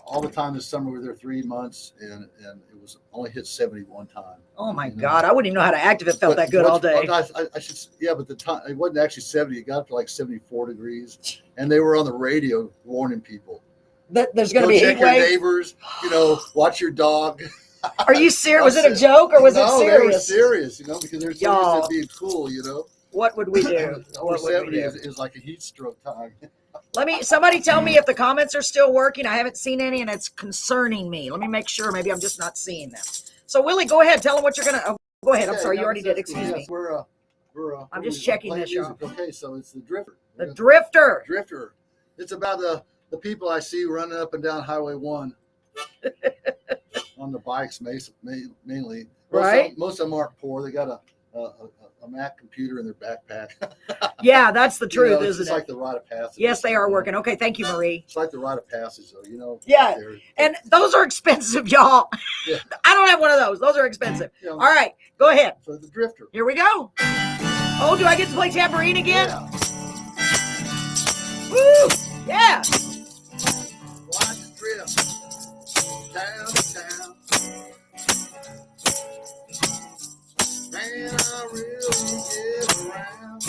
All the time this summer, we were there 3 months, and it was only hit 70 one time. Oh, my You know? God. I wouldn't even know how to act if it felt But that good all day. I should, yeah, but the time it wasn't actually 70. It got up to like 74 degrees, and they were on the radio warning people. There's going to Go be a check heat your wave. neighbors. Watch your dog. Are you serious? Was it a joke or was it No, they were serious? serious. Because they're Y'all. serious at being cool. What would we do? Over What would 70 we do? is like a heat stroke time. Somebody tell me if the comments are still working. I haven't seen any and it's concerning me. Let me make sure. Maybe I'm just not seeing them. So Willie, go ahead. Tell them what you're going to, go ahead. I'm Okay, sorry. You now already this did. is- Excuse yes, me. We're I'm just we're checking playing this, y'all. music. Okay, so it's the Drifter. The Drifter. Drifter. It's about the people I see running up and down Highway 1 on the bikes, mainly. Right. Most of them aren't poor. They got a a Mac computer in their backpack. Yeah, that's the truth, it's isn't just it? like the rite of passage. Yes, they are working. Okay, thank you, Marie. It's like the rite of passage, though. Yeah, and those are expensive, y'all. Yeah. I don't have one of those. Those are expensive. Yeah. All right, go ahead. So the drifter. Here we go. Oh, do I get to play tambourine again? Yeah. Woo! Yeah. Well, I just drift town to town. Man, I really get around.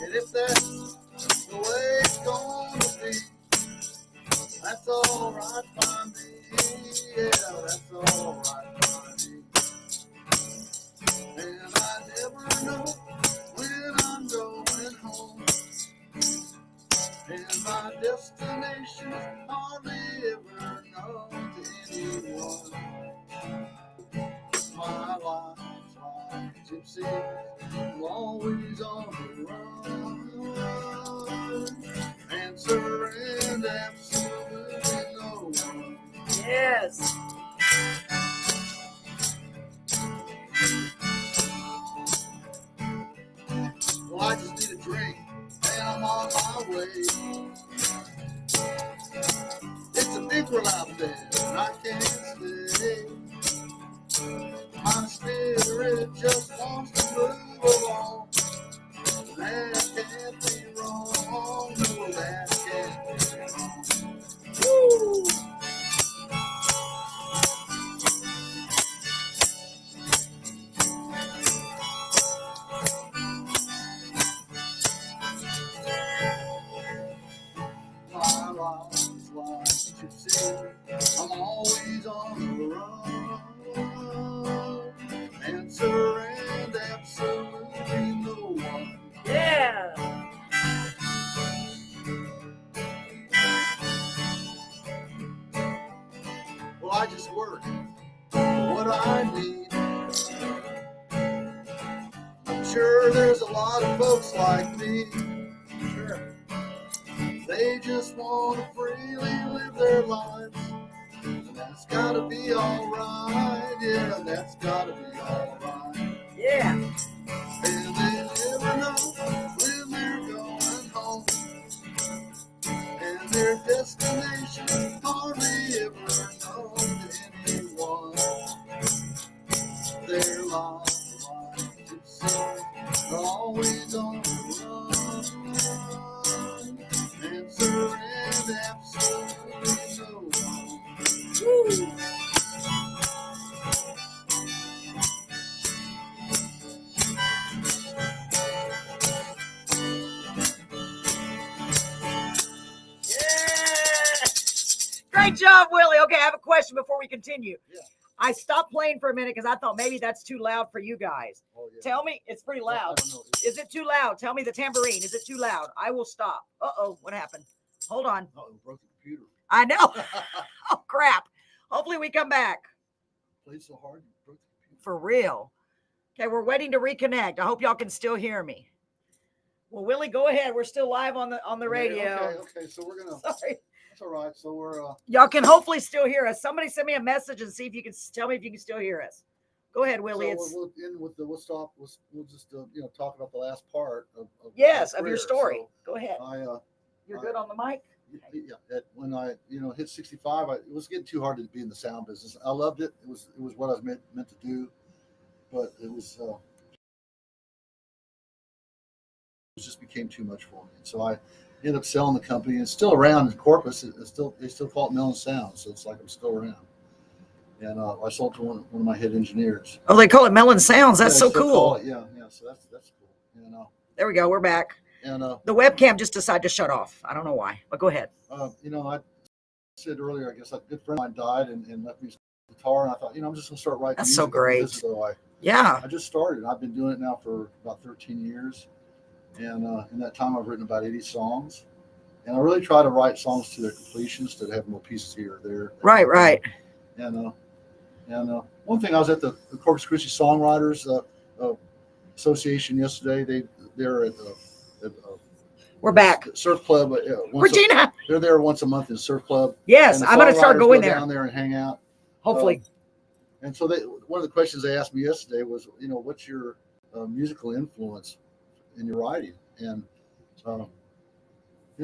And if that's the way it's gonna be, that's all right by me. Yeah, that's all right by me. And I never know when I'm going home. And my destination is hardly ever known to anyone. My life's like a gypsy, I'm always on the run. Answer and absolutely no one. Yes. Well, I just need a drink and I'm on my way. It's a big world out there and I can't stay. My spirit just wants to move along. That can't be wrong. No, that can't be wrong. Woo! My life's like you see, I'm always on the run. Answer and absolutely no one. Yeah. Well, I just work for what I need. I'm sure there's a lot of folks like me. Sure. They just want to freely live their lives. And that's gotta be alright. Yeah, that's gotta be alright. Yeah. And they never know when they're going home. And their destination hardly ever known to anyone. Their lives are like gypsies, always on the run. Answer and absolutely no one. Woo. Great job, Willie. Okay, I have a question before we continue. Yeah. I stopped playing for a minute because I thought maybe that's too loud for you guys. Oh, yeah. Tell me, it's pretty I loud. don't know. Is it too loud? Tell me the tambourine. Is it too loud? I will stop. Uh-oh, what happened? Hold on. Oh, it broke the computer. I know. Oh, crap. Hopefully we come back. Played so hard, you broke the computer. For real. Okay, we're waiting to reconnect. I hope y'all can still hear me. Well, Willie, go ahead. We're still live on the radio. Okay, so we're gonna. Sorry. That's all right. So we're. Y'all can hopefully still hear us. Somebody send me a message and see if you can tell me if you can still hear us. Go ahead, Willie. So we'll end with the. We'll stop. We'll just talk about the last part of Yes, my of your career. story. Go ahead. So You're good on the mic? when I hit 65, it was getting too hard to be in the sound business. I loved it. It was what I was meant to do, but it just became too much for me. And so I ended up selling the company. It's still around in Corpus. They still call it Mellon Sound, so it's like I'm still around. And I sold to one of my head engineers. Oh, they call it Mellon Sounds. That's Yeah, so they still cool. call it, yeah. So that's cool. There we go. We're back. And The webcam just decided to shut off. I don't know why, but go ahead. I said earlier, I guess a good friend of mine died and left me his guitar, and I thought, I'm just gonna start writing. That's so music. great. So Yeah. I just started. I've been doing it now for about 13 years, and in that time, I've written about 80 songs, and I really try to write songs to their completion instead of having little pieces here or there. Right. And one thing, I was at the Corpus Christi Songwriters Association yesterday. They're at We're back. Surf Club. Regina. They're there once a month in Surf Club. Yes, And the I'm going to start songwriters going go there. down there and hang out. Hopefully. And so one of the questions they asked me yesterday was, what's your musical influence in your writing? And I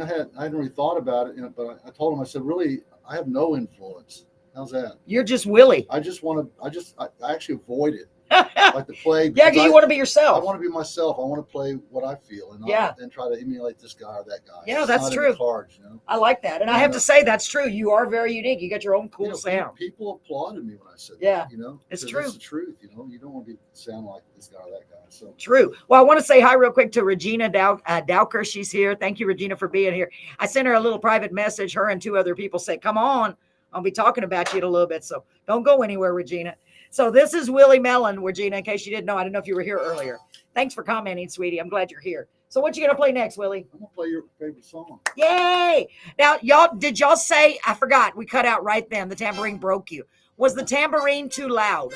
hadn't really thought about it, but I told them, I said, really, I have no influence. How's that? You're just Willie. I actually avoid it. Like to play. Yeah, you want to be I yourself. want to be myself. I want to play what I feel and try to emulate this guy or that guy. Yeah, it's that's not true. In the cards, I like that. And I have to say that's true. You are very unique. You got your own cool sound. People applauded me when I said that. It's true. It's the truth. You don't want to sound like this guy or that guy. So true. Well, I want to say hi real quick to Regina Dowker. She's here. Thank you, Regina, for being here. I sent her a little private message. Her and 2 other people said, come on. I'll be talking about you in a little bit. So don't go anywhere, Regina. So this is Willie Mellon, Regina, in case you didn't know. I didn't know if you were here earlier. Thanks for commenting, sweetie. I'm glad you're here. So what you going to play next, Willie? I'm going to play your favorite song. Yay! Now, did y'all say, I forgot, we cut out right then, the tambourine broke you. Was the tambourine too loud?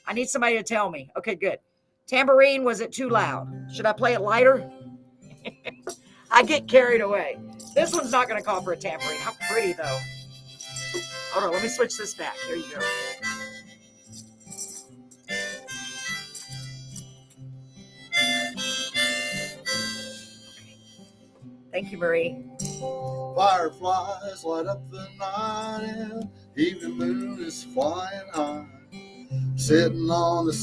I need somebody to tell me. Okay, good. Tambourine, was it too loud? Should I play it lighter? I get carried away. This one's not going to call for a tambourine. How pretty, though. Hold on, let me switch this back. Here you go. Thank you, Marie. Fireflies light up the night and evening moon is flying high. Sitting on the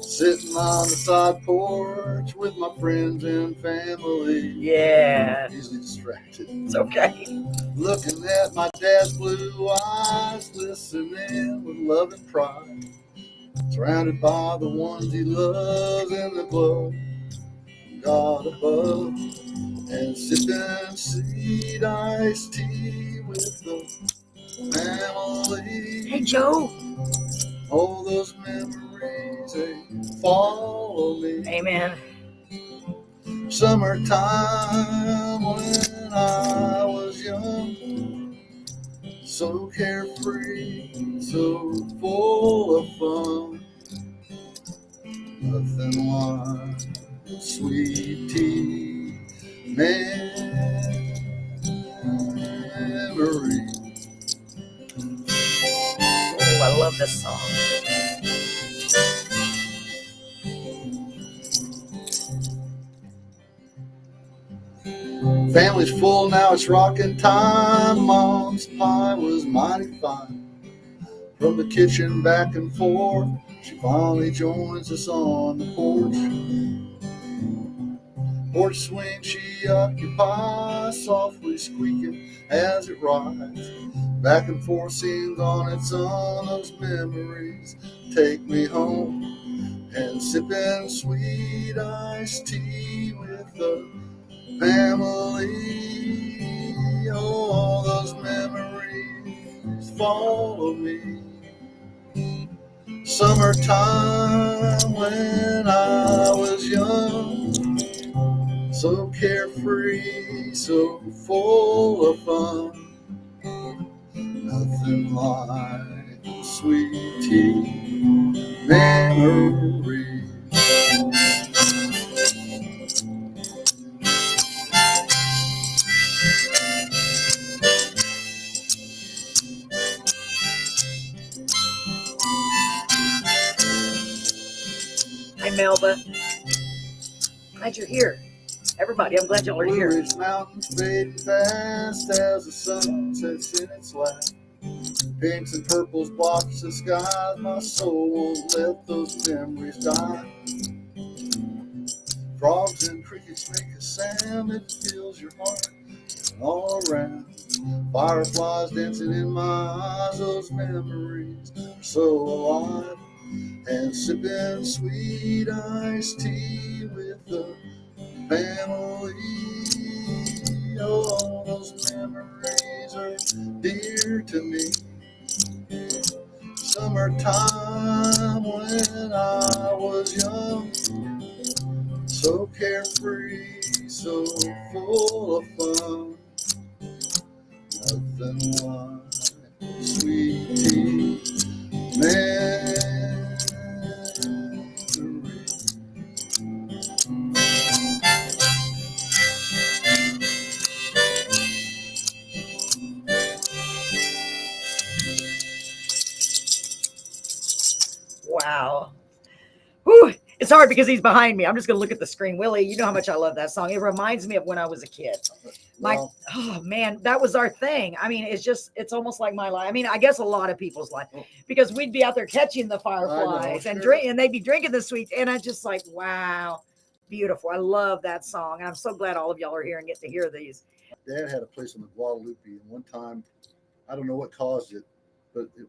sitting on the side porch with my friends and family. Yeah. Easily distracted. It's okay. Looking at my dad's blue eyes, listening with love and pride. Surrounded by the ones he loves in the glow. God above, and sipping sweet iced tea with the family. Hey, Joe. All those memories, they follow me. Amen. Summertime when I was young, so carefree, so full of fun. Nothing like sweet tea memory. Oh, I love this song. Family's full now, it's rocking time. Mom's pie was mighty fine. From the kitchen back and forth, she finally joins us on the porch. Porch swing she occupies, softly squeaking as it rides. Back and forth seems on its own, those memories take me home. And sipping sweet iced tea with the family. Oh, those memories follow me. Summertime when I was young, so carefree, so full of fun. Nothing like sweet tea memories. Hi, Melba. Glad you're here. Everybody, I'm glad y'all are here. Blue Ridge Mountains fading fast as the sun sets in its lap. Pinks and purples blotch the skies. My soul won't let those memories die. Frogs and crickets make a sound that fills your heart all around. Fireflies dancing in my eyes. Those memories are so alive. And sipping sweet iced tea with the family. Oh, those memories are dear to me. Summertime when I was young, so carefree, so full of fun. Nothing like sweet tea memory. It's hard because he's behind me. I'm just going to look at the screen. Willie, you know how much I love that song. It reminds me of when I was a kid. Well, Oh man, that was our thing. I mean, it's almost like my life. I mean, I guess a lot of people's life, because we'd be out there catching the fireflies and and they'd be drinking the sweets. And I just like, wow, beautiful. I love that song. And I'm so glad all of y'all are here and get to hear these. Dad had a place on the Guadalupe, and one time, I don't know what caused it, but it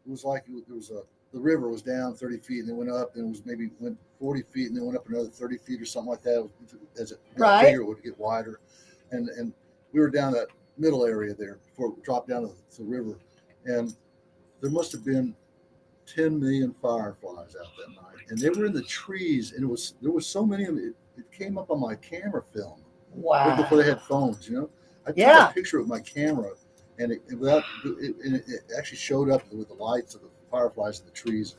was like the river was down 30 feet and then went up, and it was maybe went 40 feet and then went up another 30 feet or something like that. As it got bigger, it would get wider. And we were down that middle area there before it dropped down to the river. And there must have been 10 million fireflies out that night. And they were in the trees, and there was so many of them, it came up on my camera film. Wow. Before they had phones, I took a picture with my camera, and it actually showed up with the lights of the fireflies in the trees.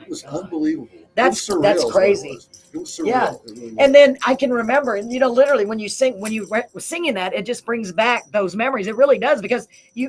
It was unbelievable. That's crazy. It was surreal. Yeah. And then I can remember, and literally when you were singing that, it just brings back those memories. It really does, because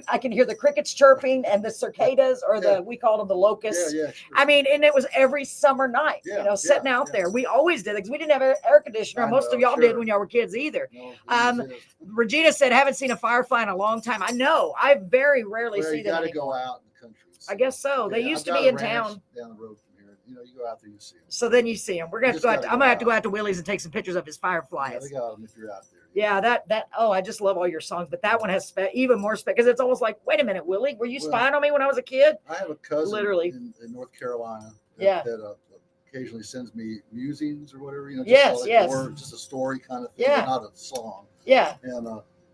I can hear the crickets chirping and the cicadas, or we called them the locusts. Yeah. I mean, and it was every summer night, sitting out there. We always did it because we didn't have an air conditioner. Most of y'all did when y'all were kids either. No, Regina said, haven't seen a firefly in a long time. I know. I very rarely see them. You got to go out in the country. I guess so. They used to be in town. Down the road from here. You go out there, you see them. So then you see them. We're gonna have to go out. I'm gonna have to go out to Willie's and take some pictures of his fireflies. Yeah, they got them if you're out there. Yeah, that. Oh, I just love all your songs, but that one has even more because it's almost like, wait a minute, Willie, were you spying on me when I was a kid? I have a cousin, literally, in North Carolina. That occasionally sends me musings or whatever. Just a story kind of thing, not a song. Yeah.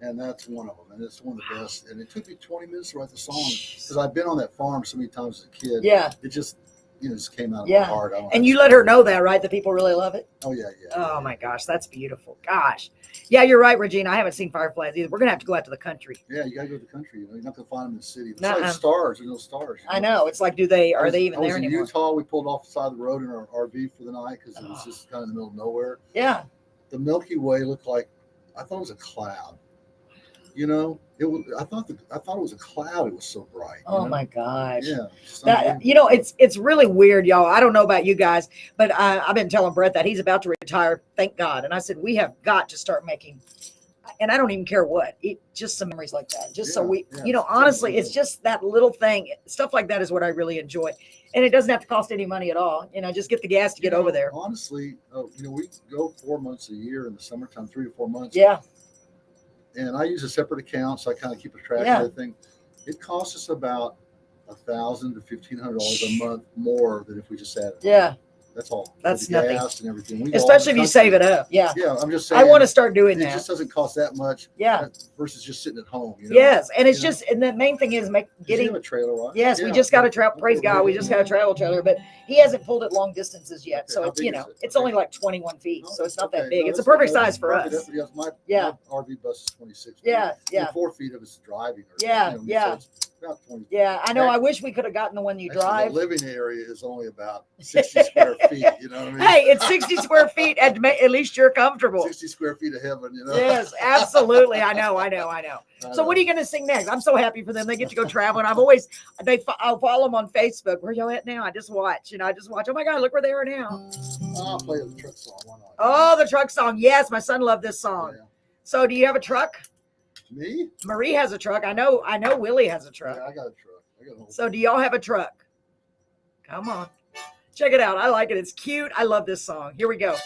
And that's one of them, and it's one of the best. And it took me 20 minutes to write the song because I've been on that farm so many times as a kid. Yeah. It just just came out of my heart. And you let her know that, right? That people really love it. Oh yeah. Oh my gosh, that's beautiful. Gosh, yeah, you're right, Regina. I haven't seen fireflies either. We're gonna have to go out to the country. Yeah, you gotta go to the country. You're not gonna find them in the city. It's like stars. There's no stars. I know. It's like, are they even there anymore? In Utah, we pulled off the side of the road in our RV for the night because it was just kind of in the middle of nowhere. Yeah. The Milky Way looked like, I thought it was a cloud. I thought it was a cloud. It was so bright. Oh my gosh. Yeah. It's really weird, y'all. I don't know about you guys, but I've been telling Brett that he's about to retire. Thank God. And I said, we have got to start making, and I don't even care what, just some memories like that. Just so we, honestly, it's just that little thing. Stuff like that is what I really enjoy. And it doesn't have to cost any money at all. Just get the gas to get over there. Honestly, we go 4 months a year in the summertime, 3 to 4 months. Yeah. And I use a separate account, so I kind of keep a track of everything. It costs us about $1,000 to $1,500 a month more than if we just had it. Yeah. That's all. That's nothing. Gas and everything. Especially if you save it up. Yeah. Yeah, I'm just saying. I want to start doing that. It just doesn't cost that much. Yeah. Versus just sitting at home. Yes, and it's just, and the main thing is getting a trailer, right? Yes, we just got a travel. Praise God, we just got a travel trailer, but he hasn't pulled it long distances yet. So it's it's only like 21 feet, so it's not that big. It's a perfect size for us. My RV bus is 26 feet. Yeah. 4 feet of it's driving. Yeah. About 20. Yeah, I know. I wish we could have gotten the one you drive. The living area is only about 60 square feet. You know what I mean? Hey, it's 60 square feet, and at least you're comfortable. 60 square feet of heaven, Yes, absolutely. I know. So what are you going to sing next? I'm so happy for them. They get to go traveling. I'll follow them on Facebook. Where y'all at now? I just watch. Oh my God, look where they are now. I'll play the truck song. Why not? Oh, the truck song. Yes, my son loved this song. Yeah. So do you have a truck? Me? Marie has a truck. I know Willie has a truck. Yeah, I got a truck. So do y'all have a truck? Come on. Check it out. I like it. It's cute. I love this song. Here we go.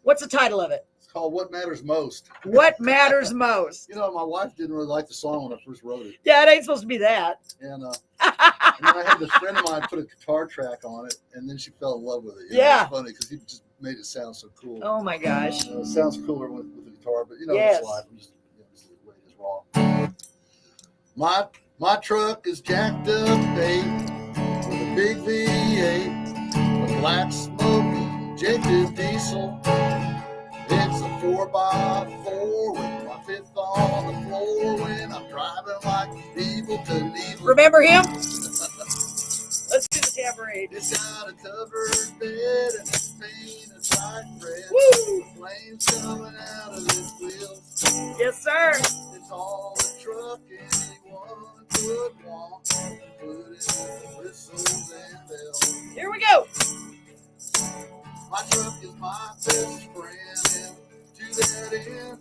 What's the title of it? It's called What Matters Most. What Matters Most. My wife didn't really like the song when I first wrote it. Yeah, it ain't supposed to be that. And then I had this friend of mine put a guitar track on it, and then she fell in love with it. Yeah. It's funny because he just made it sound so cool. Oh my gosh. It sounds cooler with the guitar, but yes. It's live. This is the way it is raw. My truck is jacked up, babe, with a big V8, a black smoke, injected diesel. It's a 4x4 with my fifth on the floor when I'm driving like evil to evil. Remember him? Let's do the tambourine. It's got a covered bed and it's painted bright red. Woo! Flames coming out of its wheels. Yes, sir. It's all the truck anyone could want, including whistles and bells. Here we go. My truck is my best friend, and to that end,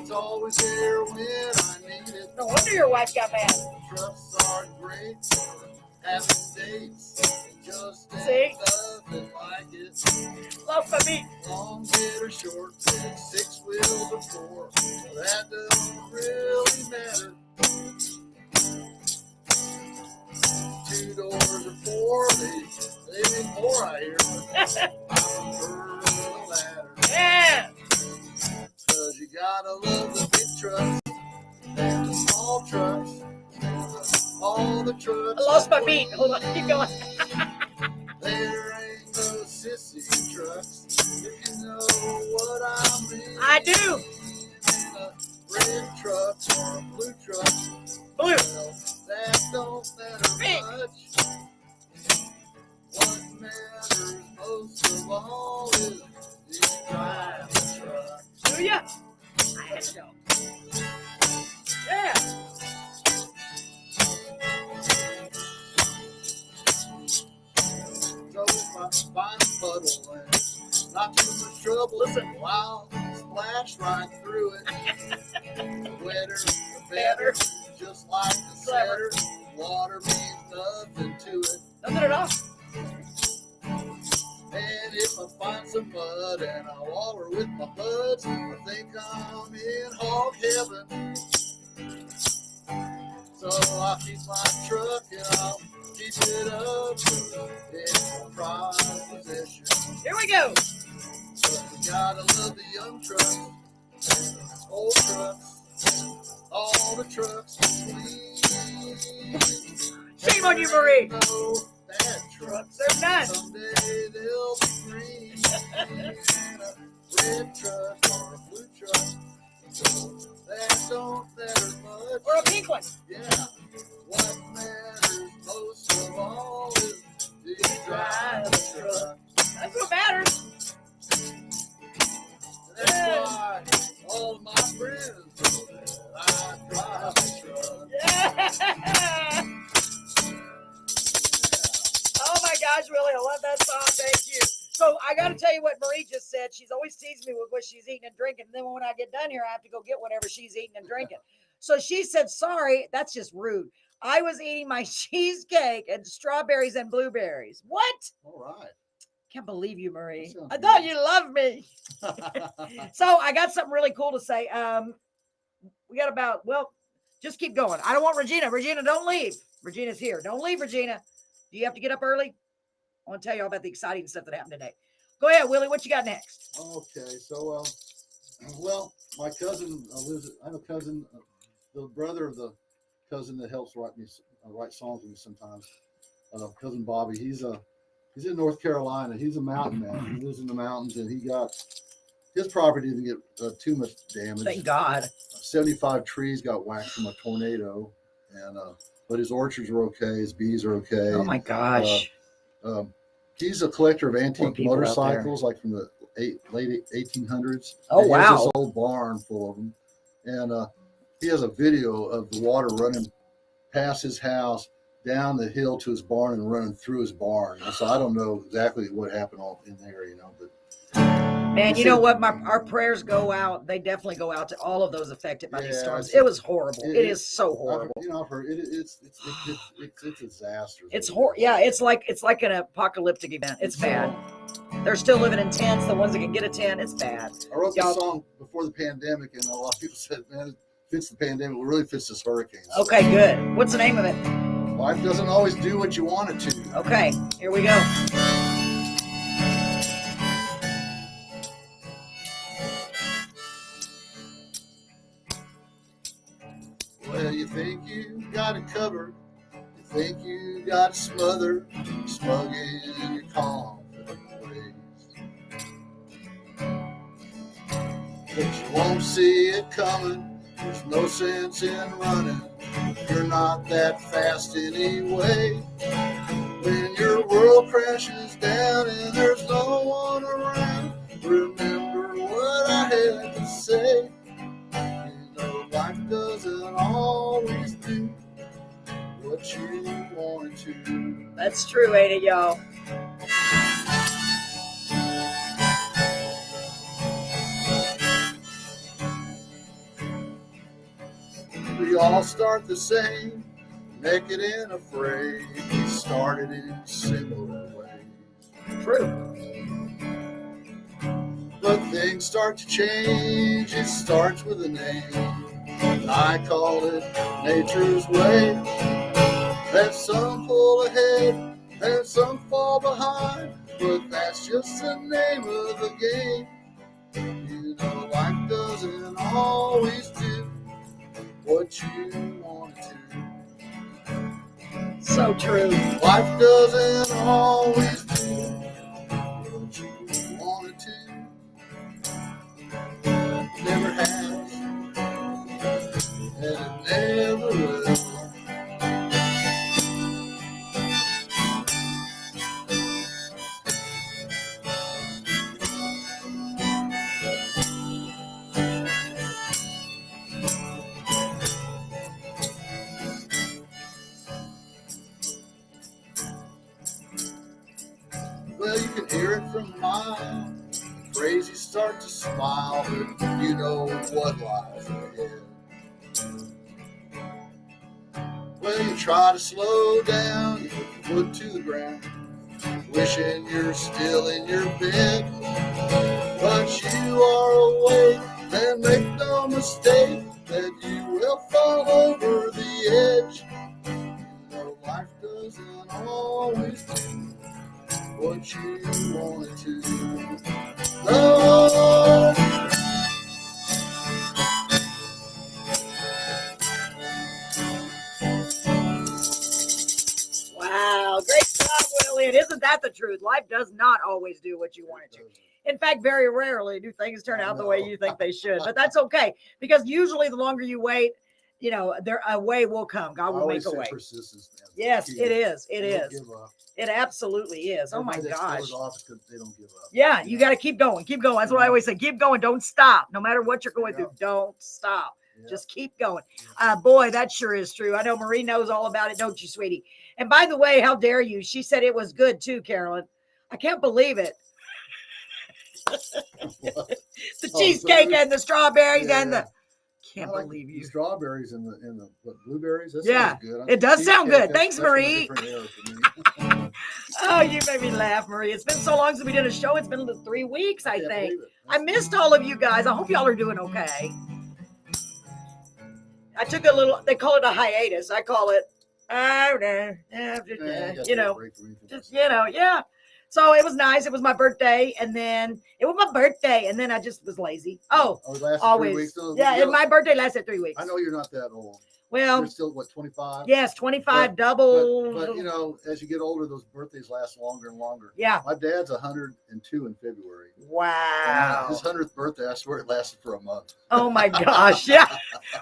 it's always there when I need it. No wonder your wife got mad. Trucks are great for having dates. Just See? ain't nothing like it. Love my meat. Long bit or short bit, 6 wheels or 4, so that doesn't really matter. 2 doors or 4, they make more, I hear. But I prefer the latter. Yeah. 'Cause you gotta love the big trucks and the small trucks and all the trucks. I lost my beat. Hold on, keep going. There ain't no sissy trucks, if you know what I mean. I do. A red truck or a blue truck, Blue. well, that don't matter Pink. much. What matters most of all is you drive the truck. Do ya? I had to go. Yeah. So if I find a puddle and not too much trouble, Listen. well, I'll splash right through it. The wetter, the better, just like the Clever. setter. Water means nothing to it. Nothing at all. And if I find some mud and I waller with my buds, I think I'm in hog heaven. So I'll keep my truck and I'll keep it up in pride possession. Here we go. But you gotta love the young trucks and the old trucks, all the trucks between. Shame on you, Marie. No bad trucks. They're none. Someday they'll be green. And a red truck or a blue truck, that don't matter much. Or a pink one. Yeah, what matters most of all is do you drive the truck. That's what matters. That's why all of my friends know that I drive the truck. Yeah. Oh my gosh, Willie, I love that song. Thank you. So I got to tell you what Marie just said. She's always teased me with what she's eating and drinking. And then when I get done here, I have to go get whatever she's eating and drinking. So she said, sorry, that's just rude. I was eating my cheesecake and strawberries and blueberries. What? All right. Can't believe you, Marie. That sounds I thought good. you loved me. So I got something really cool to say. We got about, well, just keep going. I don't want Regina. Regina, don't leave. Regina's here. Don't leave, Regina. Do you have to get up early? I want to tell you all about the exciting stuff that happened today. Go ahead, Willie. What you got next? Okay, so well, my cousin lives. I have a cousin, the brother of the cousin that helps write songs with me sometimes. Cousin Bobby. He's in North Carolina. He's a mountain man. He lives in the mountains, and he got his property didn't get too much damage. Thank God. 75 trees got whacked from a tornado, and but his orchards are okay. His bees are okay. Oh my gosh. He's a collector of antique people out motorcycles, like from the late 1800s. Oh, And he has wow. this old barn full of them, and he has a video of the water running past his house, down the hill to his barn, and running through his barn. And so I don't know exactly what happened all in there, but Man, you know what? Our prayers go out. They definitely go out to all of those affected by these Yeah, storms. it's- It was horrible. It is so horrible. I've heard it's a disaster. It's horrible. Yeah, it's like an apocalyptic event. It's bad. They're still living in tents. The ones that can get a tent, it's bad. I wrote Y'all- this song before the pandemic, and a lot of people said, "Man, it fits the pandemic. It really fits this hurricane." So, Okay, good. What's the name of it? life doesn't always do what you want it to. Okay, here we go. Well, you think you got it covered. You think you got it smothered. Smug in your confident ways. But you won't see it coming. There's no sense in running. You're not that fast anyway. When your world crashes down and there's no one around, remember what I had to say. You know, life doesn't always do what you want it to. That's true, ain't it, y'all? all start the same, naked and afraid. We started in similar ways. True. But things start to change. It starts with a name. I call it nature's way. That some pull ahead and some fall behind, but that's just the name of the game. You know, life doesn't always do what you want it to. So true. Life doesn't always do what you want it to. Never has, and it never will. Well, you can hear it from a mile. Crazy start to smile, but you know what lies ahead. Well, you try to slow down, you put your foot to the ground, wishing you're still in your bed. But you are awake, and make no mistake that you will fall over the edge. You know life doesn't always do what you want it to. Oh. Wow, great job, Willie. And isn't that the truth? Life does not always do what you want it to. In fact, very rarely do things turn out the way you think they should. But that's okay, because usually the longer you wait, you know, a way will come. God will make a way. Persistence, man. Yes, it is. It They don't is. give up. It absolutely is. Oh my Everybody that gosh. goes off is 'cause they don't give up. Yeah, you got to keep going. Keep going. That's what I always say. Keep going. Don't stop. No matter what you're going through, don't stop. Yeah. Just keep going. Boy, that sure is true. I know Marie knows all about it, don't you, sweetie? And by the way, how dare you? She said it was good too, Carolyn. I can't believe it. The cheesecake and the strawberries and the. Can't I like believe the you. strawberries and the what, blueberries. That Yeah, sounds good. it does sound good. Cheesecake, Thanks, that's from a Marie. different era for me. Oh, you made me laugh, Marie. It's been so long since we did a show. It's been 3 weeks, I Can't think. believe it. I missed all of you guys. I hope y'all are doing okay. I took a little, they call it a hiatus. I call it, you know, just, you know, yeah. So it was nice. It was my birthday. And then I just was lazy. Oh, it lasted always. 3 weeks. No, Yeah, you and know, my birthday lasted 3 weeks. I know you're not that old. Well, You're still, what, 25? yes, 25 double. But, you know, as you get older, those birthdays last longer and longer. Yeah. My dad's 102 in February. Wow. His 100th birthday, I swear it lasted for a month. Oh my gosh. Yeah.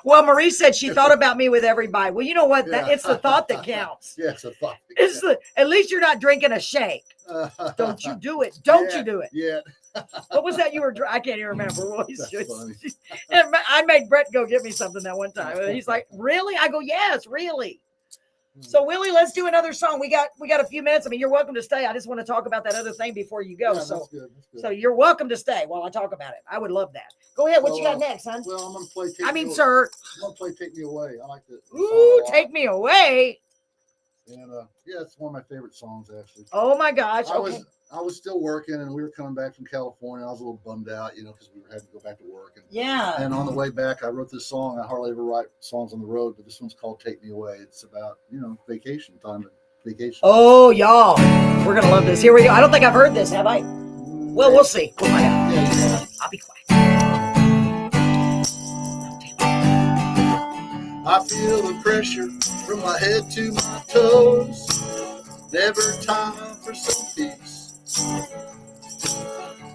Well, Marie said she thought about me with every bite. Well, you know what? Yeah. It's the thought that counts. Yeah, it's a thought. At least you're not drinking a shake. Don't you do it. Don't you do it. Yeah. What was that you were I can't even remember. That's funny. And I made Brett go get me something that one time. And he's like, really? I go, yes, really. So Willie, let's do another song. We got a few minutes. I mean, you're welcome to stay. I just want to talk about that other thing before you go. Yeah, so that's good. That's good. So you're welcome to stay while I talk about it. I would love that. Go ahead. What you got next, hon? Well, I'm gonna play. Sir. I'm gonna play "Take Me Away." I like the song Ooh, a lot. Take Me Away. And yeah, it's one of my favorite songs actually. Oh my gosh. Okay. I was still working, and we were coming back from California. I was a little bummed out, you know, because we were having to go back to work. And, Yeah. And on the way back, I wrote this song. I hardly ever write songs on the road, but this one's called "Take Me Away." It's about, you know, vacation time. Vacation. Oh, y'all, we're gonna love this. Here we go. I don't think I've heard this, have I? Well, we'll see. We'll find out. Yeah. I'll be quiet. I feel the pressure from my head to my toes. Never time for some peace.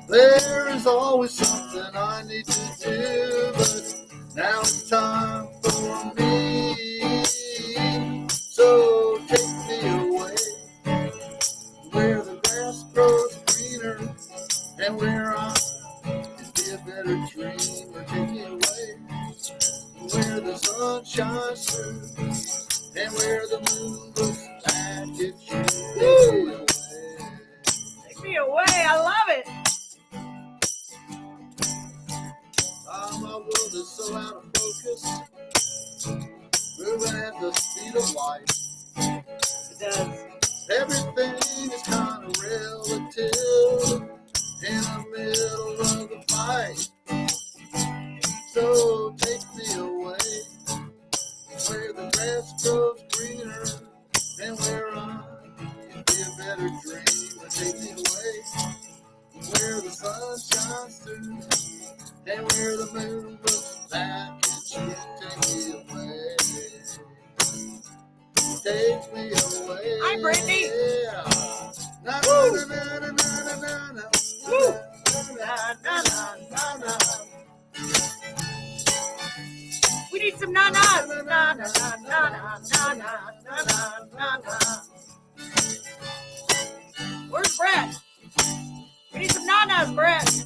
There is always something I need to do, but now it's time for me. So take me away, where the grass grows greener, and where I can be a better dreamer. Take me away, where the sun shines through, and where the moon looks back at you. Take me away. I love it. My world is so out of focus. the speed of light. It does. Everything is kind of relative in the middle of the fight. So take me away where the grass grows greener and where I can be a better dream. Take me away where the sun shines through and where the moon looks back at you. Take me away. Take me away. Hi, Brittany. Yeah. Na na na na na na na. Woo. Na na na na na. We need some na-nas. Na-na-na-na-na-na-na-na-na-na. Where's Brett? We need some na-nas, Brett.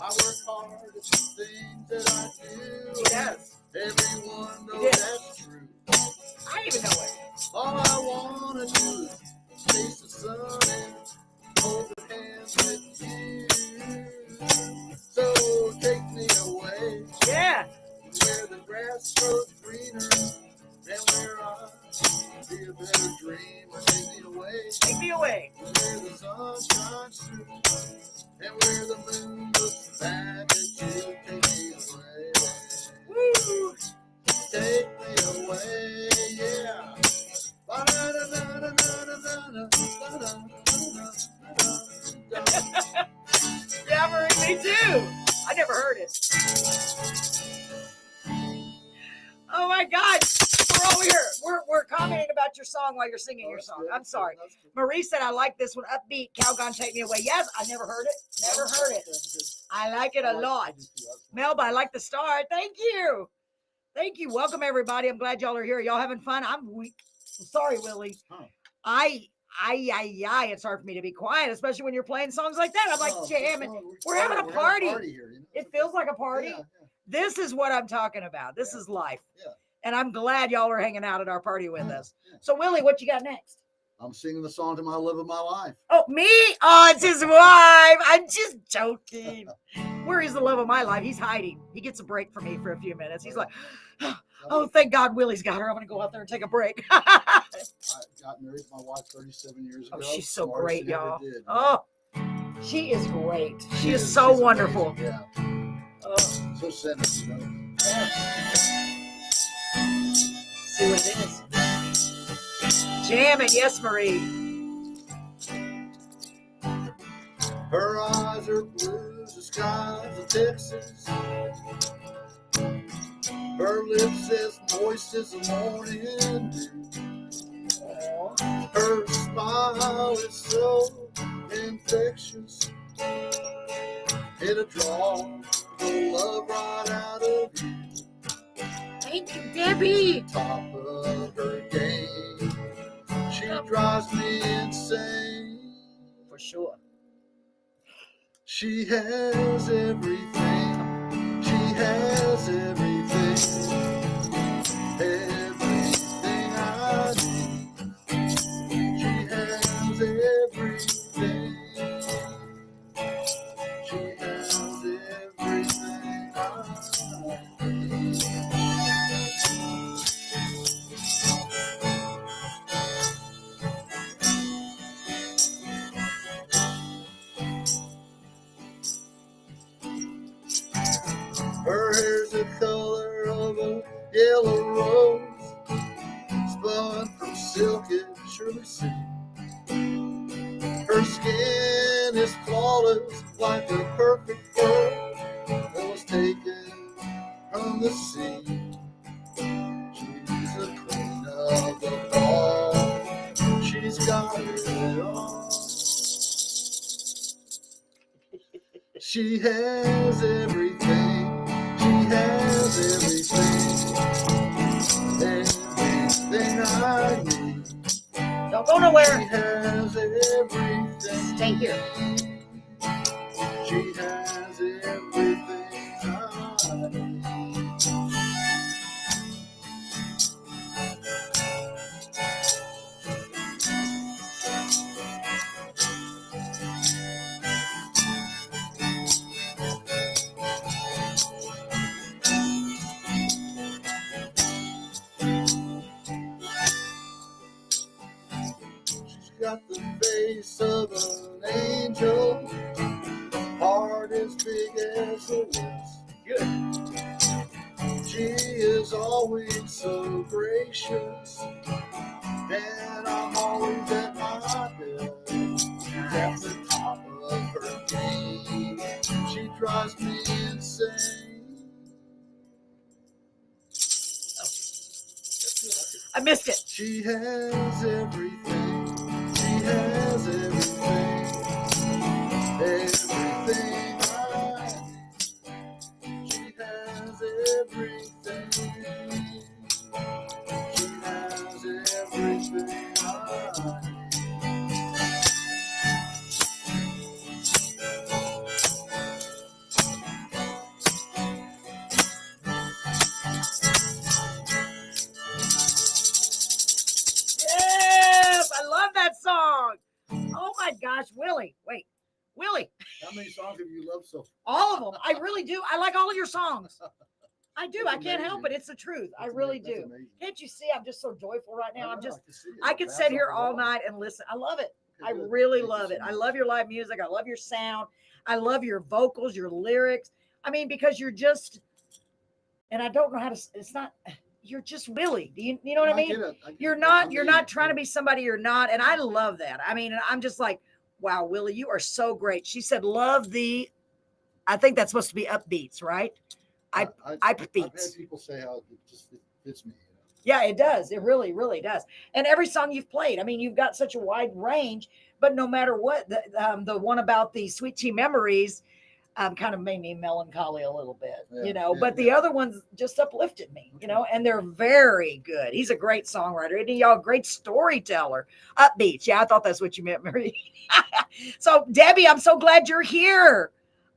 I work hard at the things that I do. Yes. Everyone knows Yes. that's true. I didn't even know it. All I wanna do is taste the sun and hold the hands with you. So take me away Yeah. where the grass grows greener and where I can be a better dreamer. Take me away Take me away. where the sun shines through and where the moon looks back at you. Take me away. Woo. Take me away, yeah. Yeah, Marie, me too. I never heard it. Oh my God. We're over here. We're commenting about your song while you're singing your song. I'm sorry. Marie said, I like this one. Upbeat, Calgon, Take Me Away. Yes, I never heard it. Never heard it. I like it a lot. Melba, I like the star. Thank you. Thank you. Welcome, everybody. I'm glad y'all are here. Y'all having fun? I'm sorry, Willie. Huh. It's hard for me to be quiet, especially when you're playing songs like that. I'm like jamming. We're having a party. Here, you know? It feels like a party. Yeah, This is what I'm talking about. This is life. Yeah. And I'm glad y'all are hanging out at our party with us. Yeah. So, Willie, what you got next? I'm singing the song to my love of my life. Oh, me? Oh, it's his wife. I'm just joking. Where is the love of my life? He's hiding. He gets a break from me for a few minutes. He's like, oh, thank God Willie's got her. I'm going to go out there and take a break. I got married to my wife 37 years ago. Oh, she's so Smartest great, thing I ever y'all. did, Oh, she is great. She is She's so amazing, wonderful. Yeah. Oh, So centered, you know. yeah. See what it is. Jamming, yes, Marie. Her eyes are blue as the skies of Texas. Her lips as moist as the morning dew. Her smile is so infectious. It'll draw the love right out of you. Thank you, Debbie. Top of her game. She drives me insane. For sure. She has everything. She has everything. Everything I need. She has everything. She has everything I need. Her hair's the color of a yellow rose, spun from silk it surely seen. Her skin is flawless like a perfect pearl that was taken from the sea. She's the queen of the ball. She's got it all. She has everything. She has everything. Everything I need. Don't go She nowhere. has everything. Stay here. She has everything I need. heart as big as the west. Good. She is always so gracious, and I'm always at my best. She's at the top of her game. She drives me insane. I missed it. She has everything. She has everything. Everything I need. She has everything. She has everything I need. Yes, I love that song. Oh my gosh, Willie. Wait, Willie. How many songs have you loved so far? All of them. I really do. I like all of your songs. I do. That's I can't help it. amazing. It's the truth. I That's really amazing. do. That's amazing. Can't you see? I'm just so joyful right now. I I'm know, just. can see it. I could Bounce sit here off the all wall. night and listen. I love it. I Good. really Thank you love so it. I much. love your live music. I love your sound. I love your vocals, your lyrics. I mean, because you're just, and I don't know how to. It's not. You're just Willie. Do you know what I mean? get it. I get You're it. not. I You're mean, not trying to be somebody you're not, and I love that. I mean, I'm just like, wow, Willie, you are so great. She said, "Love the." I think that's supposed to be upbeats, right? I I've had beats. people say how it just fits me. Yeah, it does. It really, really does. And every song you've played, I mean, you've got such a wide range. But no matter what, the one about the Sweet Tea Memories kind of made me melancholy a little bit, Yeah, But the other ones just uplifted me, And they're very good. He's a great songwriter, isn't he? Y'all, great storyteller. Upbeats. Yeah, I thought that's what you meant, Mary. So, Debbie, I'm so glad you're here.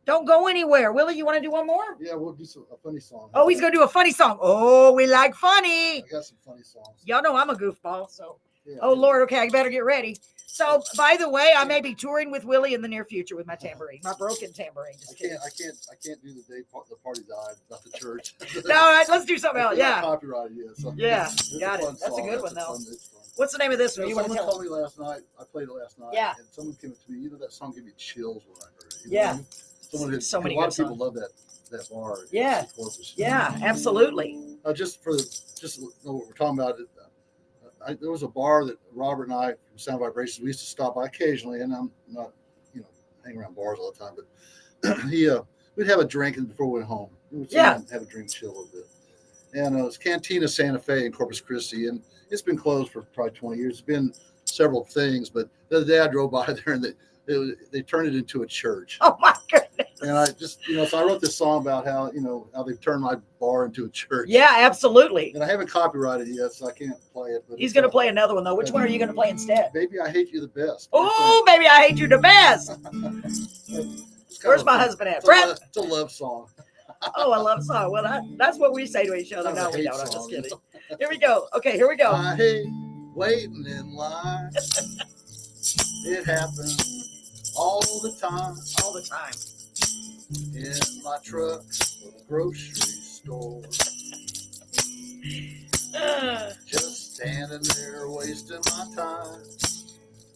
Don't go anywhere. Willie, you want to do one more? Yeah, we'll do a funny song. Oh, he's going to do a funny song. Oh, we like funny. I got some funny songs. Y'all know I'm a goofball, so. Yeah, Oh, Lord. Okay, I better get ready. So, by the way, I may be touring with Willie in the near future with my tambourine, my broken tambourine. Just kidding. I can't do the day the party died, not the church. No, all right, let's do something else. It's not Yeah. copyrighted yet. So Yeah, it's got a it. fun That's a song. good one, It's though. it's fun. What's the name of this one? You want to Someone tell told me last night. I played it last night. Yeah. And someone came up to me. That song gave me chills when I heard it. Yeah. Someone had, So many a lot good of people songs. love that bar. Yeah. It's Corpus. Yeah, absolutely. Just to know what we're talking about. There was a bar that Robert and I from Sound Vibrations we used to stop by occasionally, and I'm not, hang around bars all the time, but we'd have a drink before we went home. We'd Yeah. have a drink, chill a little bit. And it's Cantina Santa Fe in Corpus Christi, and it's been closed for probably 20 years. It's been several things, but the other day I drove by there and they turned it into a church. Oh, my goodness. And I just, so I wrote this song about how they've turned my bar into a church. Yeah, absolutely. And I haven't copyrighted it yet, so I can't play it. But He's going to play another one, though. Which one are you going to play instead? Baby, I Hate You the Best. Oh, baby, I hate you the best. Where's my husband at? Brett? It's a love song. Oh, I love song. Well, that's what we say to each other. It's No, a we hate don't. I'm just song. kidding. Here we go. Okay, here we go. I hate waiting in line. It happens all the time. All the time. In my truck for the grocery store. Just standing there wasting my time.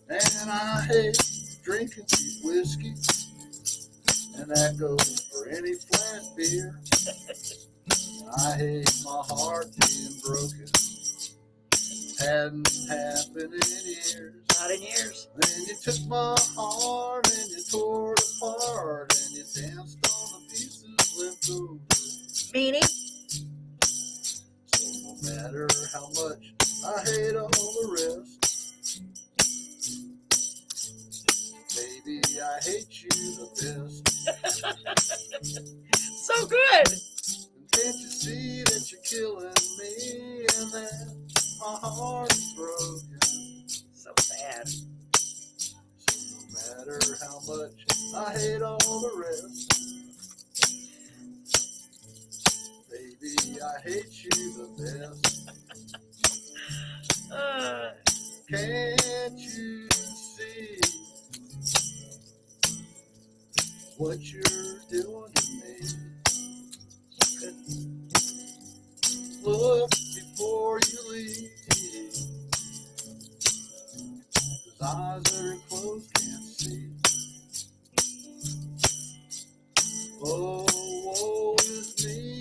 And I hate drinking cheap whiskey. And that goes for any flat beer. I hate my heart being broken. Hadn't happened in years. Not in years. Then you took my heart and you tore it apart and you danced on the pieces left over. Meaning? So no matter how much I hate all the rest, baby, I hate you the best. So good. And can't you see that you're killing me and that my heart is broken? So sad. So no matter how much I hate all the rest, baby, I hate you the best. Can't you see what you're doing to me? Look before you leave. 'Cause eyes that are closed can't see. Oh, woe is me.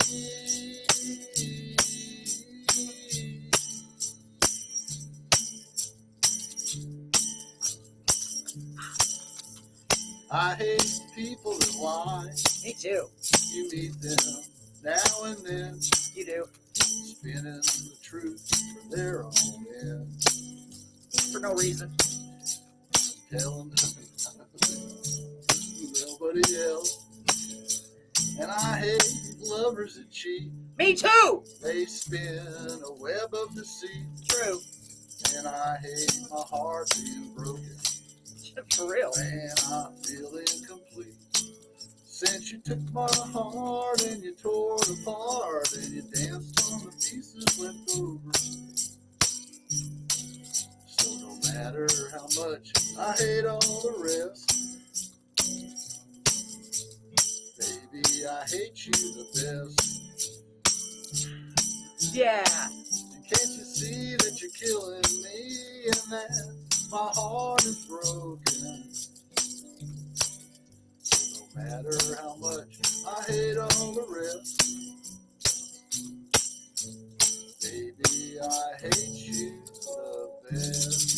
I hate people that lie. Me too. You meet them now and then, You do. spinning the truth for their own end. For no reason. Telling nobody else. And I hate lovers that cheat. Me too. They spin a web of deceit. True. And I hate my heart being broken. For real. Man, I feel incomplete. Since you took my heart and you tore it apart and you danced on the pieces left over. So no matter how much I hate all the rest, baby, I hate you the best. Yeah. And can't you see that you're killing me and that my heart is broken? So no matter how much I hate all the rest, baby, I hate you the best.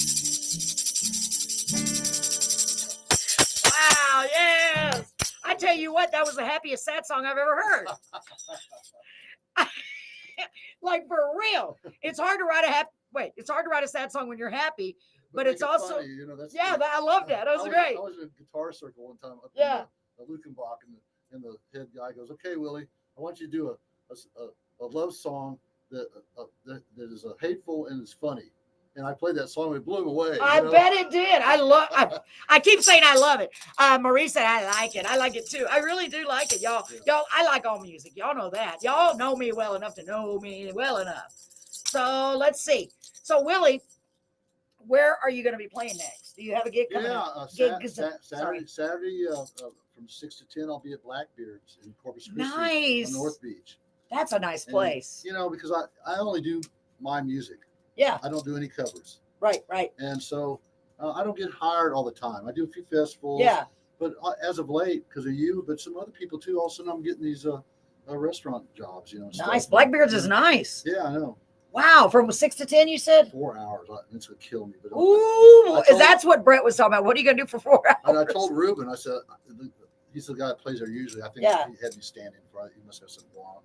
Wow, yes. I tell you what, that was the happiest sad song I've ever heard. Like for real. It's hard to write it's hard to write a sad song when you're happy, but make it's it also funny, you know, that's yeah, I love that. That was great. I was in a guitar circle one time up Yeah. in the Lukenbach, and the head guy goes, "Okay, Willie, I want you to do a love song that is hateful and is funny." And I played that song, and it blew him away. I bet it did. I keep saying I love it. Marie said I like it. I like it too. I really do like it, y'all. Yeah. Y'all, I like all music. Y'all know that. Y'all know me well enough to know me well enough. So let's see. So Willie, where are you going to be playing next? Do you have a gig coming up? Saturday from 6 to 10, I'll be at Blackbeard's in Corpus Christi Nice. on North Beach. That's a nice And, place. you know, because I only do my music. Yeah. I don't do any covers. Right. And so I don't get hired all the time. I do a few festivals. Yeah. But as of late, because of you, but some other people too, all of a sudden I'm getting these restaurant jobs, you know. Nice. Stuff. Blackbeard's is nice. Yeah, I know. Wow. From 6 to 10, you said? 4 hours. It's going to kill me. But Ooh, that's what Brett was talking about. What are you going to do for 4 hours? and I told Ruben, I said, he's the guy that plays there usually. I think Yeah. he had me stand in front. He must have something going on.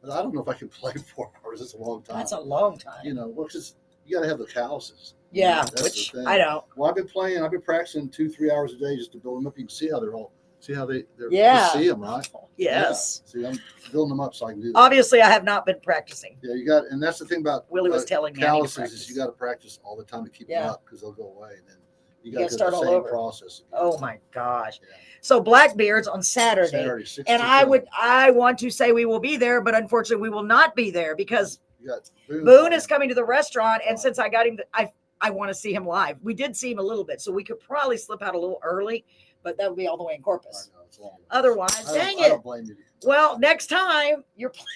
But I don't know if I can play 4 hours. It's a long time. That's a long time. You know, well, because you got to have the calluses. Yeah, That's which the thing. I don't. Well, I've been practicing 2-3 hours a day just to build them up. You can see how they're Yeah. you see them, right? Yes. Yeah. See, I'm building them up so I can do that. Obviously, I have not been practicing. Yeah, and that's the thing about Willie was telling me I need to calluses practice. is you got to practice all the time to keep them up because they'll go away. And then you got gotta to start go all the same over. process. Again. Oh my gosh. Yeah. So Blackbeard's on Saturday. 6 And to I 10. want to say we will be there, but unfortunately we will not be there because You got Boone is coming to the restaurant. And since I got him, I want to see him live. We did see him a little bit, so we could probably slip out a little early, but that would be all the way in Corpus. I know, it's long. Otherwise, dang I it. don't blame you. Well, next time you're playing,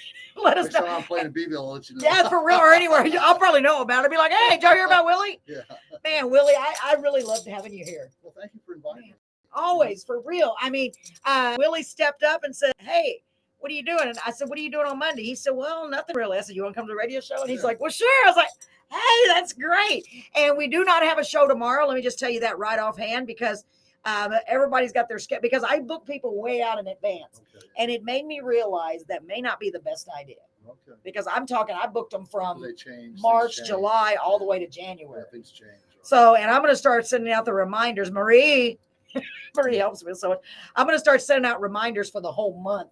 let us Next time know. I'm playing in Beeville, I'll let you know. Yeah, for real or anywhere. I'll probably know about it. Be like, hey, did y'all hear about Willie? Yeah. Man, Willie, I really loved having you here. Well, thank you for inviting me. Always, for real. I mean, Willie stepped up and said, hey, what are you doing? And I said, what are you doing on Monday? He said, well, nothing really. I said, you want to come to the radio show? And he's like, well, sure. I was like, hey, that's great. And we do not have a show tomorrow. Let me just tell you that right offhand because everybody's got their schedule. Because I book people way out in advance. Okay. And it made me realize that may not be the best idea. Okay. Because I booked them from They change. March, things change. July, all the way to January. Yeah, things change. So, and I'm going to start sending out the reminders. Marie helps me so much. I'm going to start sending out reminders for the whole month,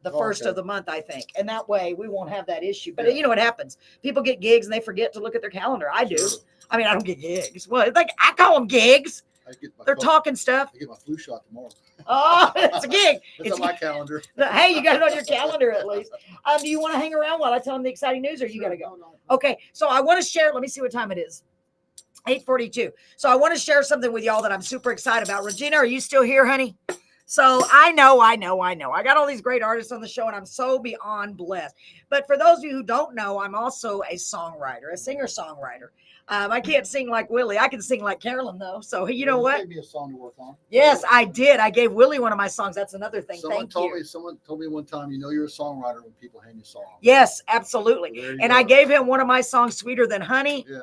the first of the month, I think. And that way we won't have that issue. But you know what happens? People get gigs and they forget to look at their calendar. I do. Sure. I mean, I don't get gigs. Well, it's like I call them gigs. They're talking stuff. I get my flu shot tomorrow. Oh, it's a gig. It's on my calendar. Hey, you got it on your calendar at least. Do you want to hang around while I tell them the exciting news or you got to go? No. Okay. So I want to share. Let me see what time it is. 8:42. So I want to share something with y'all that I'm super excited about. Regina, are you still here, honey? So I know. I got all these great artists on the show, and I'm so beyond blessed. But for those of you who don't know, I'm also a songwriter, a singer-songwriter. I can't sing like Willie. I can sing like Carolyn, though. So you know what? Gave me a song to work on. Yes, I did. I gave Willie one of my songs. That's another thing. Someone Thank told you. me. Someone told me one time, you're a songwriter when people hand you songs. Yes, absolutely. There you And go. I gave him one of my songs, Sweeter Than Honey. Yeah.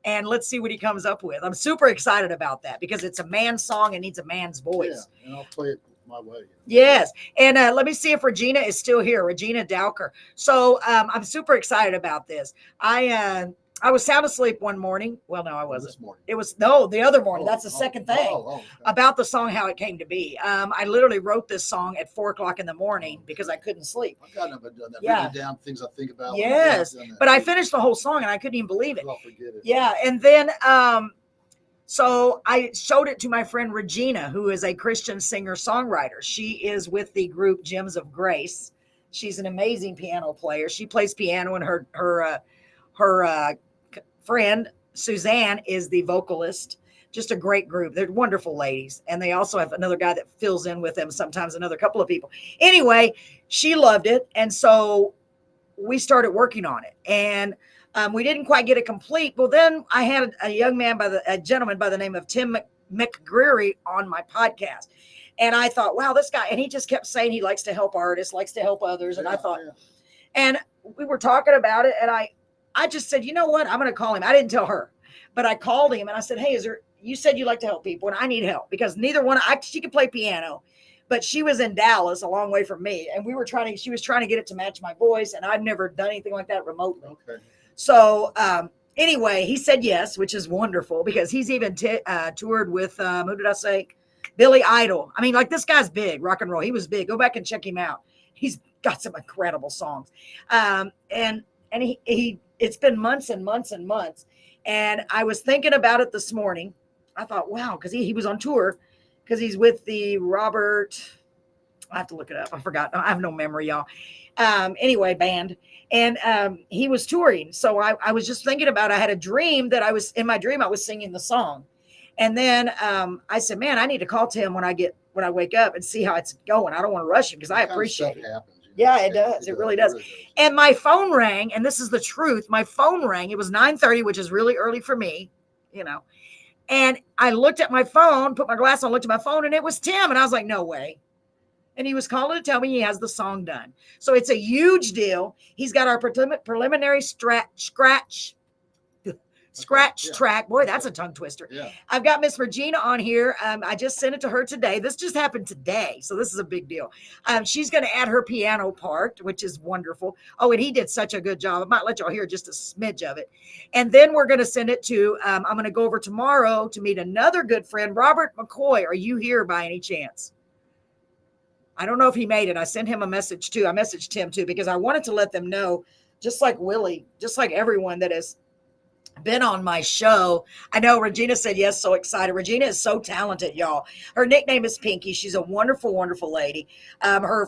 And let's see what he comes up with. I'm super excited about that because it's a man's song and needs a man's voice. Yeah, and I'll play it my way. Yes. And let me see if Regina is still here, Regina Dowker. So I'm super excited about this. I was sound asleep one morning. Well, no, I wasn't. This morning. It was the other morning. That's the second thing Okay. about the song, how it came to be. I literally wrote this song at 4:00 in the morning because I couldn't sleep. I've gotten up and done that. Yeah. Written down things I think about. Yes. I've done that. But I finished the whole song and I couldn't even believe it. I'll forget it. Yeah. And then, so I showed it to my friend Regina, who is a Christian singer-songwriter. She is with the group Gems of Grace. She's an amazing piano player. She plays piano, and her friend Suzanne is the vocalist. Just a great group. They're wonderful ladies. And they also have another guy that fills in with them sometimes, another couple of people. Anyway, she loved it. And so we started working on it. And we didn't quite get it complete. Well, then I had a gentleman by the name of Tim McGreary on my podcast. And I thought, wow, this guy, and he just kept saying he likes to help artists, likes to help others. And I thought, and we were talking about it. And I just said, you know what? I'm going to call him. I didn't tell her, but I called him and I said, hey, you said you like to help people and I need help because she could play piano, but she was in Dallas a long way from me. And she was trying to get it to match my voice. And I've never done anything like that remotely. Okay. So anyway, he said yes, which is wonderful because he's even toured with, who did I say? Billy Idol. I mean, like this guy's big, rock and roll. He was big. Go back and check him out. He's got some incredible songs. And it's been months and months and months. And I was thinking about it this morning. I thought, wow, because he was on tour because he's with the Robert. I have to look it up. I forgot. I have no memory, y'all. Anyway, band. And he was touring. So I was just thinking about, I had a dream that I was singing the song. And then I said, man, I need to call Tim when I wake up and see how it's going. I don't want to rush him because I appreciate it. Yeah, it does. It really does. And my phone rang, and this is the truth. My phone rang. It was 9:30, which is really early for me, And I looked at my phone, put my glass on, looked at my phone, and it was Tim. And I was like, no way. And he was calling to tell me he has the song done. So it's a huge deal. He's got our preliminary scratch track. Boy, that's a tongue twister. Yeah. I've got Miss Regina on here. I just sent it to her today. This just happened today. So this is a big deal. She's going to add her piano part, which is wonderful. Oh, and he did such a good job. I might let y'all hear just a smidge of it. And then we're going to send it to, I'm going to go over tomorrow to meet another good friend, Robert McCoy. Are you here by any chance? I don't know if he made it. I sent him a message too. I messaged him too, because I wanted to let them know, just like Willie, just like everyone that has been on my show. I know Regina said yes, so excited. Regina is so talented, y'all. Her nickname is Pinky. She's a wonderful, wonderful lady. Her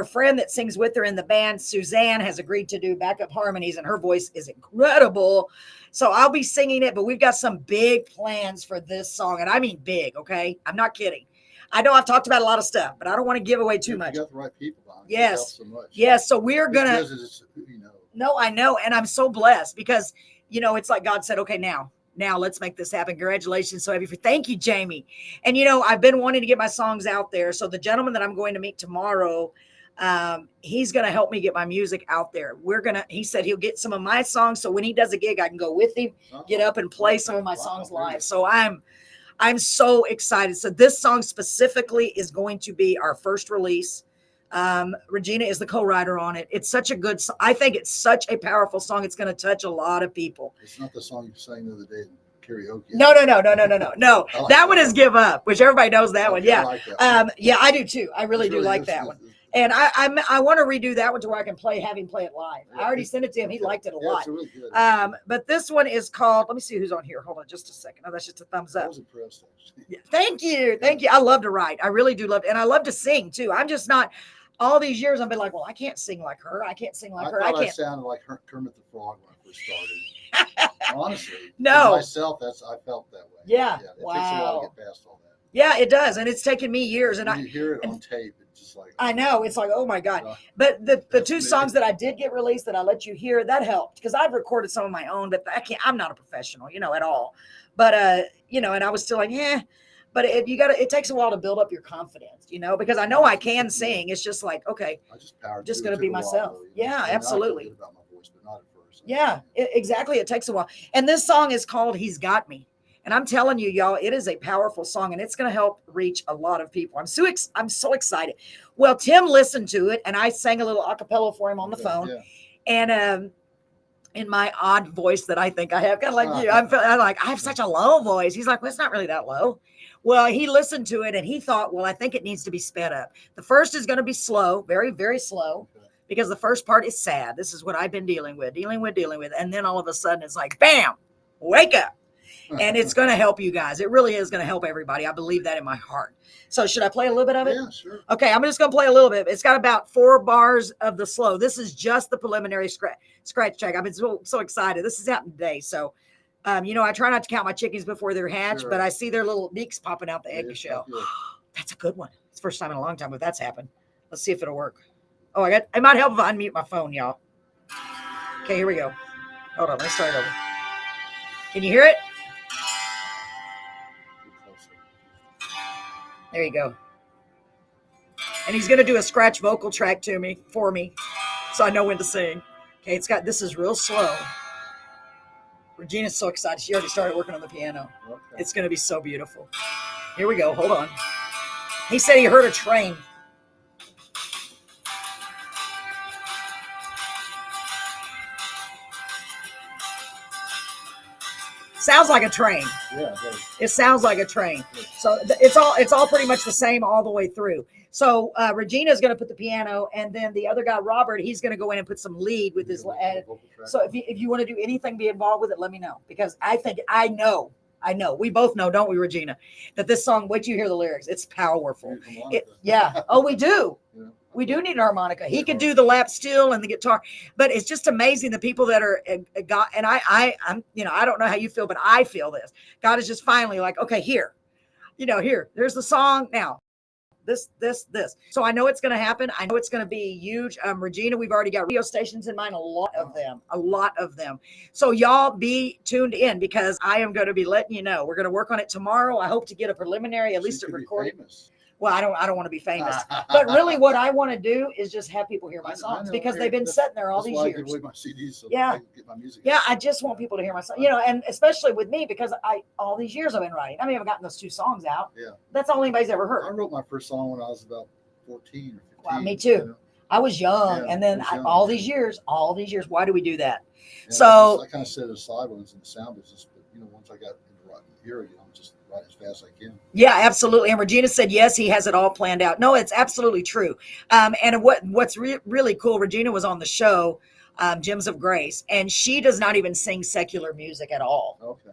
friend that sings with her in the band, Suzanne, has agreed to do backup harmonies, and her voice is incredible. So I'll be singing it, but we've got some big plans for this song, and I mean big, okay? I'm not kidding. I know I've talked about a lot of stuff, but I don't want to give away too much. You got the right people behind. Yes. So much. Yes. So we're going to, No, I know. And I'm so blessed because, it's like God said, okay, now let's make this happen. Congratulations. So thank you, Jamie. And, I've been wanting to get my songs out there. So the gentleman that I'm going to meet tomorrow, he's going to help me get my music out there. He said he'll get some of my songs. So when he does a gig, I can go with him, get up and play some of my songs live. So I'm so excited. So this song specifically is going to be our first release. Regina is the co-writer on it. It's such a good song. I think it's such a powerful song. It's going to touch a lot of people. It's not the song you sang the other day in karaoke. No. Like that one is Give Up, which everybody knows that one. Yeah. I like that one. Yeah, I do too. I really do like that one. And I want to redo that one to where I can have him play it live. I already sent it to him. He liked it a lot. It's really good. But this one is called, let me see who's on here. Hold on just a second. Oh, that's just a thumbs I up. was impressed, actually. Yeah, thank you. I love to write. I really do love it. And I love to sing too. I'm just not, all these years I've been like, well, I can't sing like her. I can't sing like her. I can't. sounded like Kermit the Frog when I first started. Honestly. No. For myself, I felt that way. Yeah. It takes a while to get past all that. Yeah, it does. And it's taken me years. And when you hear it on tape, it's just like, I know, it's like, oh my God. uh, But the That's two me. songs that I did get released that I let you hear, that helped because I've recorded some of my own, but I'm not a professional, at all. But and I was still like, yeah. But it takes a while to build up your confidence, because I know I can sing. It's just like, okay, I just powered just through. gonna It be took a while, myself. though, Yeah, And I feel absolutely. good about my voice, but not at first. Yeah, exactly. It takes a while. And this song is called He's Got Me. And I'm telling you, y'all, it is a powerful song and it's going to help reach a lot of people. I'm so excited. Well, Tim listened to it and I sang a little a cappella for him on the phone. Yeah. And in my odd voice that I think I have, kind of like you, I'm like, I have such a low voice. He's like, well, it's not really that low. Well, he listened to it and he thought, well, I think it needs to be sped up. The first is going to be slow, very, very slow. Okay. Because the first part is sad. This is what I've been dealing with. And then all of a sudden it's like, bam, wake up. And it's going to help you guys. It really is going to help everybody. I believe that in my heart. So should I play a little bit of it? Yeah, sure. Okay, I'm just going to play a little bit. It's got about 4 bars of the slow. This is just the preliminary scratch track. I've been so excited. This has happened today. So, I try not to count my chickens before they're hatched, Sure. but I see their little beaks popping out the Yeah, eggshell. yeah. That's a good one. It's the first time in a long time if that's happened. Let's see if it'll work. Oh, it might help if I unmute my phone, y'all. Okay, here we go. Hold on, let's start over. Can you hear it? There you go. And he's going to do a scratch vocal track for me, so I know when to sing. Okay, this is real slow. Regina's so excited. She already started working on the piano. Okay. It's going to be so beautiful. Here we go. Hold on. He said he heard a train. Sounds like a train. Yeah. It sounds like a train. Yeah. So it's all pretty much the same all the way through. So Regina's going to put the piano, and then the other guy, Robert, he's going to go in and put some lead with his. So if you want to do anything, be involved with it, let me know, because I know, we both know, don't we, Regina, that this song, wait till you hear the lyrics, it's powerful. Yeah. Oh, we do. Yeah. We do need an harmonica. He could do the lap steel and the guitar, but it's just amazing the people that are God. And I'm, I don't know how you feel, but I feel this. God is just finally like, okay, here, there's the song now. This. So I know it's going to happen. I know it's going to be huge. Regina, we've already got radio stations in mind, a lot of them. So y'all be tuned in, because I am going to be letting you know. We're going to work on it tomorrow. I hope to get a preliminary, at least a recording. Well, I don't want to be famous, but really what I want to do is just have people hear my songs, because they've been sitting there all these years. I give away my CDs so Yeah. I can get my music. Yeah, I just want people to hear my song, and especially with me, because all these years I've been writing. I mean, I've gotten those 2 songs out. Yeah. That's all anybody's ever I heard. wrote my first song when I was about 14 or 15. Wow, me too. I was young, Yeah, and then I was young. all these years, why do we do that? Yeah, So- I kind of set it aside when I was in the sound business, but once I got into writing here again, I'm just write as fast as I can. Yeah, absolutely. And Regina said, yes, he has it all planned out. No, it's absolutely true. And what's really cool, Regina was on the show, Gems of Grace, and she does not even sing secular music at all. Okay.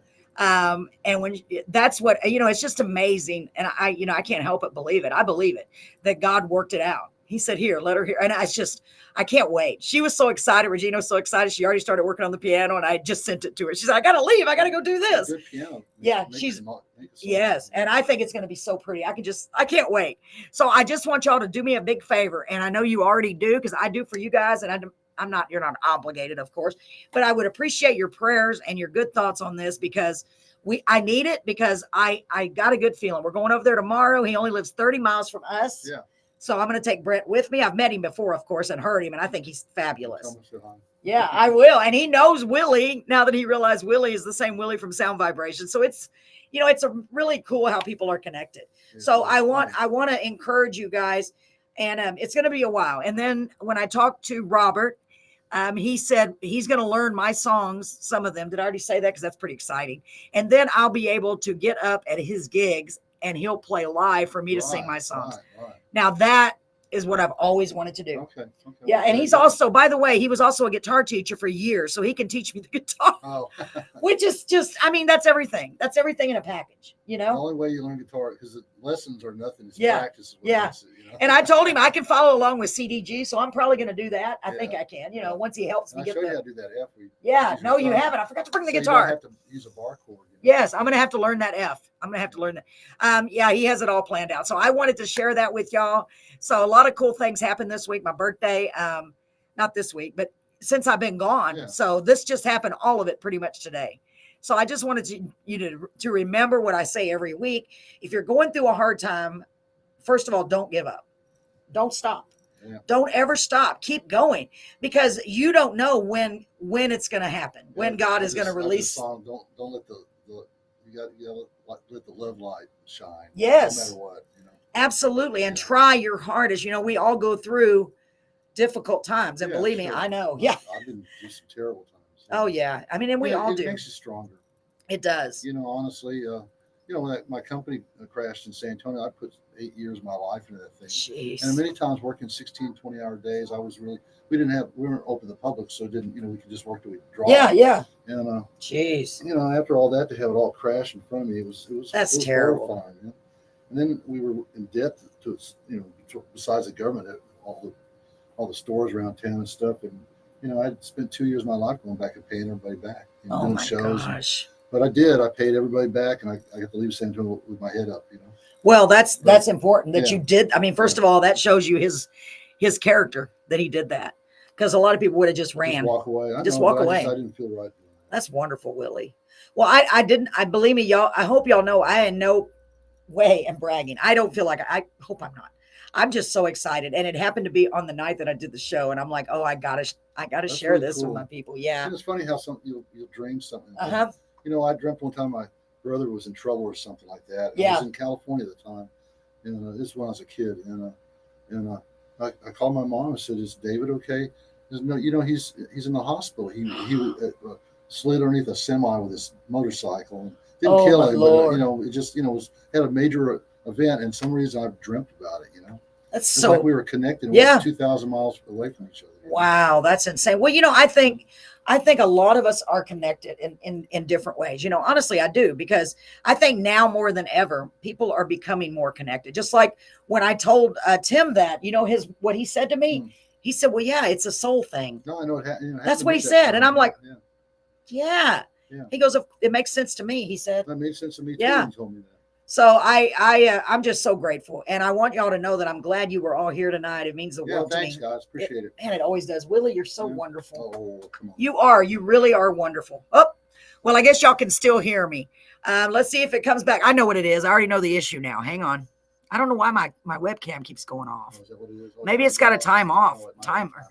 And when that's what, it's just amazing. And I can't help but believe it. I believe it, that God worked it out. He said, here, let her hear. And I can't wait. She was so excited. Regina was so excited. She already started working on the piano, and I just sent it to her. She said, I got to leave. I got to go do this. Good piano. Yeah, yes. And I think it's going to be so pretty. I can't wait. So I just want y'all to do me a big favor. And I know you already do, because I do for you guys. And you're not obligated, of course, but I would appreciate your prayers and your good thoughts on this, because I need it, because I got a good feeling. We're going over there tomorrow. He only lives 30 miles from us. Yeah. So I'm going to take Brett with me. I've met him before, of course, and heard him, and I think he's fabulous. Yeah, I will. And he knows Willie now that he realized Willie is the same Willie from Sound Vibration. So it's, it's a really cool how people are connected. So I want to encourage you guys, and it's going to be a while. And then when I talked to Robert, he said he's going to learn my songs, some of them. Did I already say that? Because that's pretty exciting. And then I'll be able to get up at his gigs, and he'll play live for me to sing my songs. Right. Now that is what I've always wanted to do. Okay. Yeah, and he's also, by the way, he was also a guitar teacher for years, so he can teach me the guitar. Oh. Which is just, that's everything. That's everything in a package, The only way you learn guitar, because lessons are nothing. It's Yeah. practice. Yeah. And I told him I can follow along with CDG, so I'm probably going to do that. I think I can, once he helps me I get showed you there. how to do that F. Yeah, no, you haven't. I forgot to bring the guitar. You don't have to use a bar chord. Yes, I'm going to have to learn that F. I'm gonna have to learn that. Yeah, he has it all planned out. So I wanted to share that with y'all. So a lot of cool things happened this week. My birthday, not this week, but since I've been gone. Yeah. So this just happened, all of it pretty much today. So I just wanted you to remember what I say every week. If you're going through a hard time, first of all, don't give up. Don't stop. Yeah. Don't ever stop. Keep going, because you don't know when it's going to happen, when God is going to release. Don't let the you got let the love light shine. Yes. No matter what, you know. Absolutely. And try your hardest. You know, we all go through difficult times, and believe me, sure. I know. Yeah. I've been through some terrible times. Oh yeah. I mean, and we all do. It makes you stronger. It does. You know, honestly, you know, when my company crashed in San Antonio, I put 8 years of my life into that thing. Jeez. And many times working 16, 20-hour days, we weren't open to the public, so we could just work till we dropped. Yeah. And, Jeez. you know, after all that, to have it all crash in front of me, it was terrible. horrifying, you know? And then we were in debt to, you know, besides the government, all the stores around town and stuff. And, you know, I'd spent 2 years of my life going back and paying everybody back. You know, doing shows. Gosh. But I did. I paid everybody back, and I got to leave San Antonio with my head up, you know. Well, that's important that Yeah. you did. I mean, first of all, that shows you his character that he did that, because a lot of people would have just ran. Just walk away. Just walk away. I didn't feel right. That's wonderful, Willie. Well, I didn't. I believe me, y'all. I hope y'all know I in no way am bragging. I don't feel like I hope I'm not. I'm just so excited, and it happened to be on the night that I did the show, and I'm like, oh, I gotta share really this cool. with my people. Yeah. And it's funny how you'll dream something. Uh-huh. You know, I dreamt one time my brother was in trouble or something like that. Yeah. I was in California at the time, and this is when I was a kid. And I called my mom and said, "Is David okay?" He said, "No, you know, he's in the hospital. He slid underneath a semi with his motorcycle and didn't kill him, but you know, it just had a major event, and some reason I've dreamt about it. You know, That's it's so. like we were connected. Yeah. 2,000 miles away from each other. Wow, that's insane. Well, you know, I think a lot of us are connected in different ways. You know, honestly, I do, because I think now more than ever, people are becoming more connected. Just like when I told Tim that, you know, what he said to me, he said, "Well, yeah, it's a soul thing." No, I know it. That's what he said, and I'm like, Yeah. He goes, "It makes sense to me." He said, That made sense to me too. Yeah. When you told me that. So I'm just so grateful, and I want y'all to know that I'm glad you were all here tonight. It means the world Thanks, to me. guys. Appreciate it. Man, it always does. Willie, you're so wonderful. Oh, come on. You really are wonderful. Oh, well, I guess y'all can still hear me. Let's see if it comes back. I know what it is. I already know the issue now. Hang on. I don't know why my webcam keeps going off. Is that what it is? Maybe it's got a timer. Timer.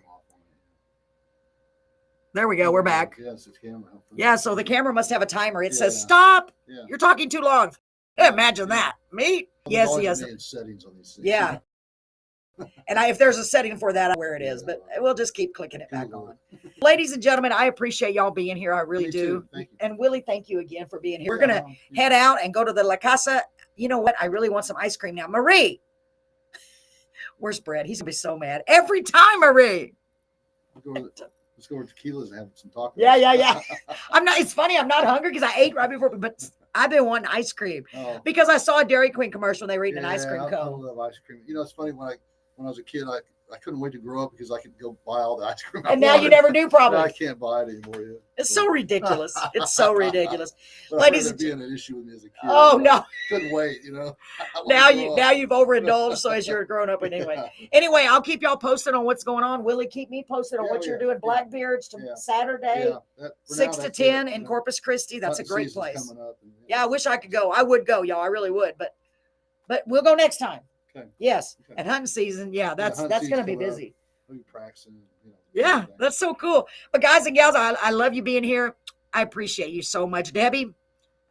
There we go. We're back. Yes, it's camera. Yeah, so the camera must have a timer. It says, Yeah. "Stop. Yeah. You're talking too long." Imagine that. Me? There's always Yes. a million settings on these things. Yeah. And if there's a setting for that, where it is, but we'll just keep clicking it back on. Ladies and gentlemen, I appreciate y'all being here. I really Me do. too. Thank you. And Willie, thank you again for being here. We're going to head out and go to the La Casa. You know what? I really want some ice cream now. Marie, where's Brett? He's going to be so mad. Every time, Marie. Let's go to Tequila's and have some tacos. Yeah. It's funny. I'm not hungry because I ate right before, but I've been wanting ice cream because I saw a Dairy Queen commercial and they were eating an ice cream I cone. love ice cream. You know, it's funny when I was a kid, I couldn't wait to grow up because I could go buy all the ice cream. And now you never do, probably. Now I can't buy it anymore. Yet. It's so ridiculous. It's so ridiculous. Ladies, and being an issue with me as a kid. Oh no! Couldn't wait. You know. Now you've overindulged. So as you're growing up, anyway, I'll keep y'all posted on what's going on. Willie, keep me posted on what you're doing. Blackbeards to Saturday, 6 to 10 in Corpus Christi. That's a great place. I wish I could go. I would go, y'all. I really would, but we'll go next time. Okay. Yes, and hunting season. Yeah, that's going to be busy. Practicing. Yeah, that's so cool. But guys and gals, I love you being here. I appreciate you so much, Debbie.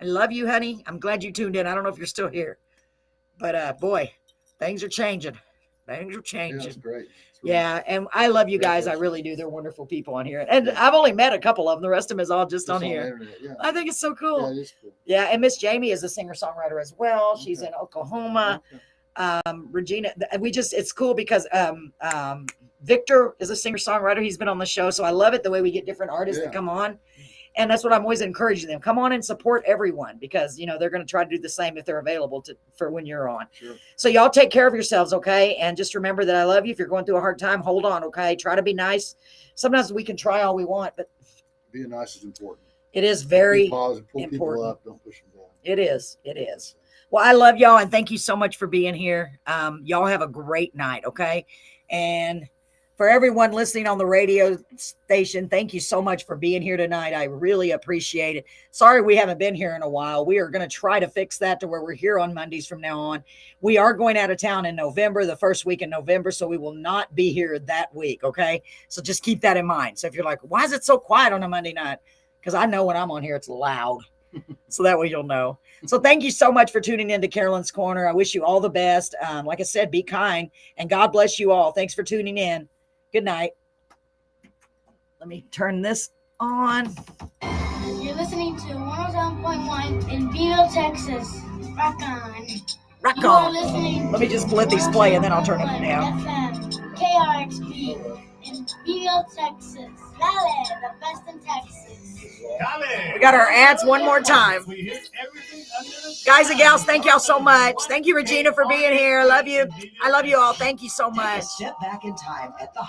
I love you, honey. I'm glad you tuned in. I don't know if you're still here, but boy, things are changing. Things are changing. Yeah, that's great. Yeah, and I love you guys. I really do. They're wonderful people on here, and I've only met a couple of them. The rest of them is all just on here. Yeah. I think it's so cool. Yeah, it is cool. Yeah, and Miss Jamie is a singer-songwriter as well. She's in Oklahoma. Okay. Regina, it's cool because Victor is a singer-songwriter. He's been on the show, so I love it the way we get different artists that come on. And that's what I'm always encouraging them. Come on and support everyone because, they're going to try to do the same if they're available for when you're on. Sure. So y'all take care of yourselves, okay? And just remember that I love you. If you're going through a hard time, hold on, okay? Try to be nice. Sometimes we can try all we want, but being nice is important. It is very be positive, pull important. people up, don't push them down. It is. It is. Well, I love y'all and thank you so much for being here. Y'all have a great night, okay? And for everyone listening on the radio station, thank you so much for being here tonight. I really appreciate it. Sorry we haven't been here in a while. We are going to try to fix that to where we're here on Mondays from now on. We are going out of town in November, the first week in November, so we will not be here that week, okay? So just keep that in mind. So if you're like, why is it so quiet on a Monday night? Because I know when I'm on here, it's loud. So that way you'll know. So thank you so much for tuning in to Carolyn's Corner. I wish you all the best. Like I said, be kind, and God bless you all. Thanks for tuning in. Good night. Let me turn this on. You're listening to 107.1 in Beeville, Texas. Rock on. Rock You are on. listening Let me just let these play and then I'll turn them down. FM, KRXP in Beeville, Texas. Dale, the best in Texas. Dale. We got our ads one more time. We hit everything under the Guys and gals, thank y'all so much. Thank you, Regina, for being here. Love you. I love you all. Thank you so much. Step back in time at the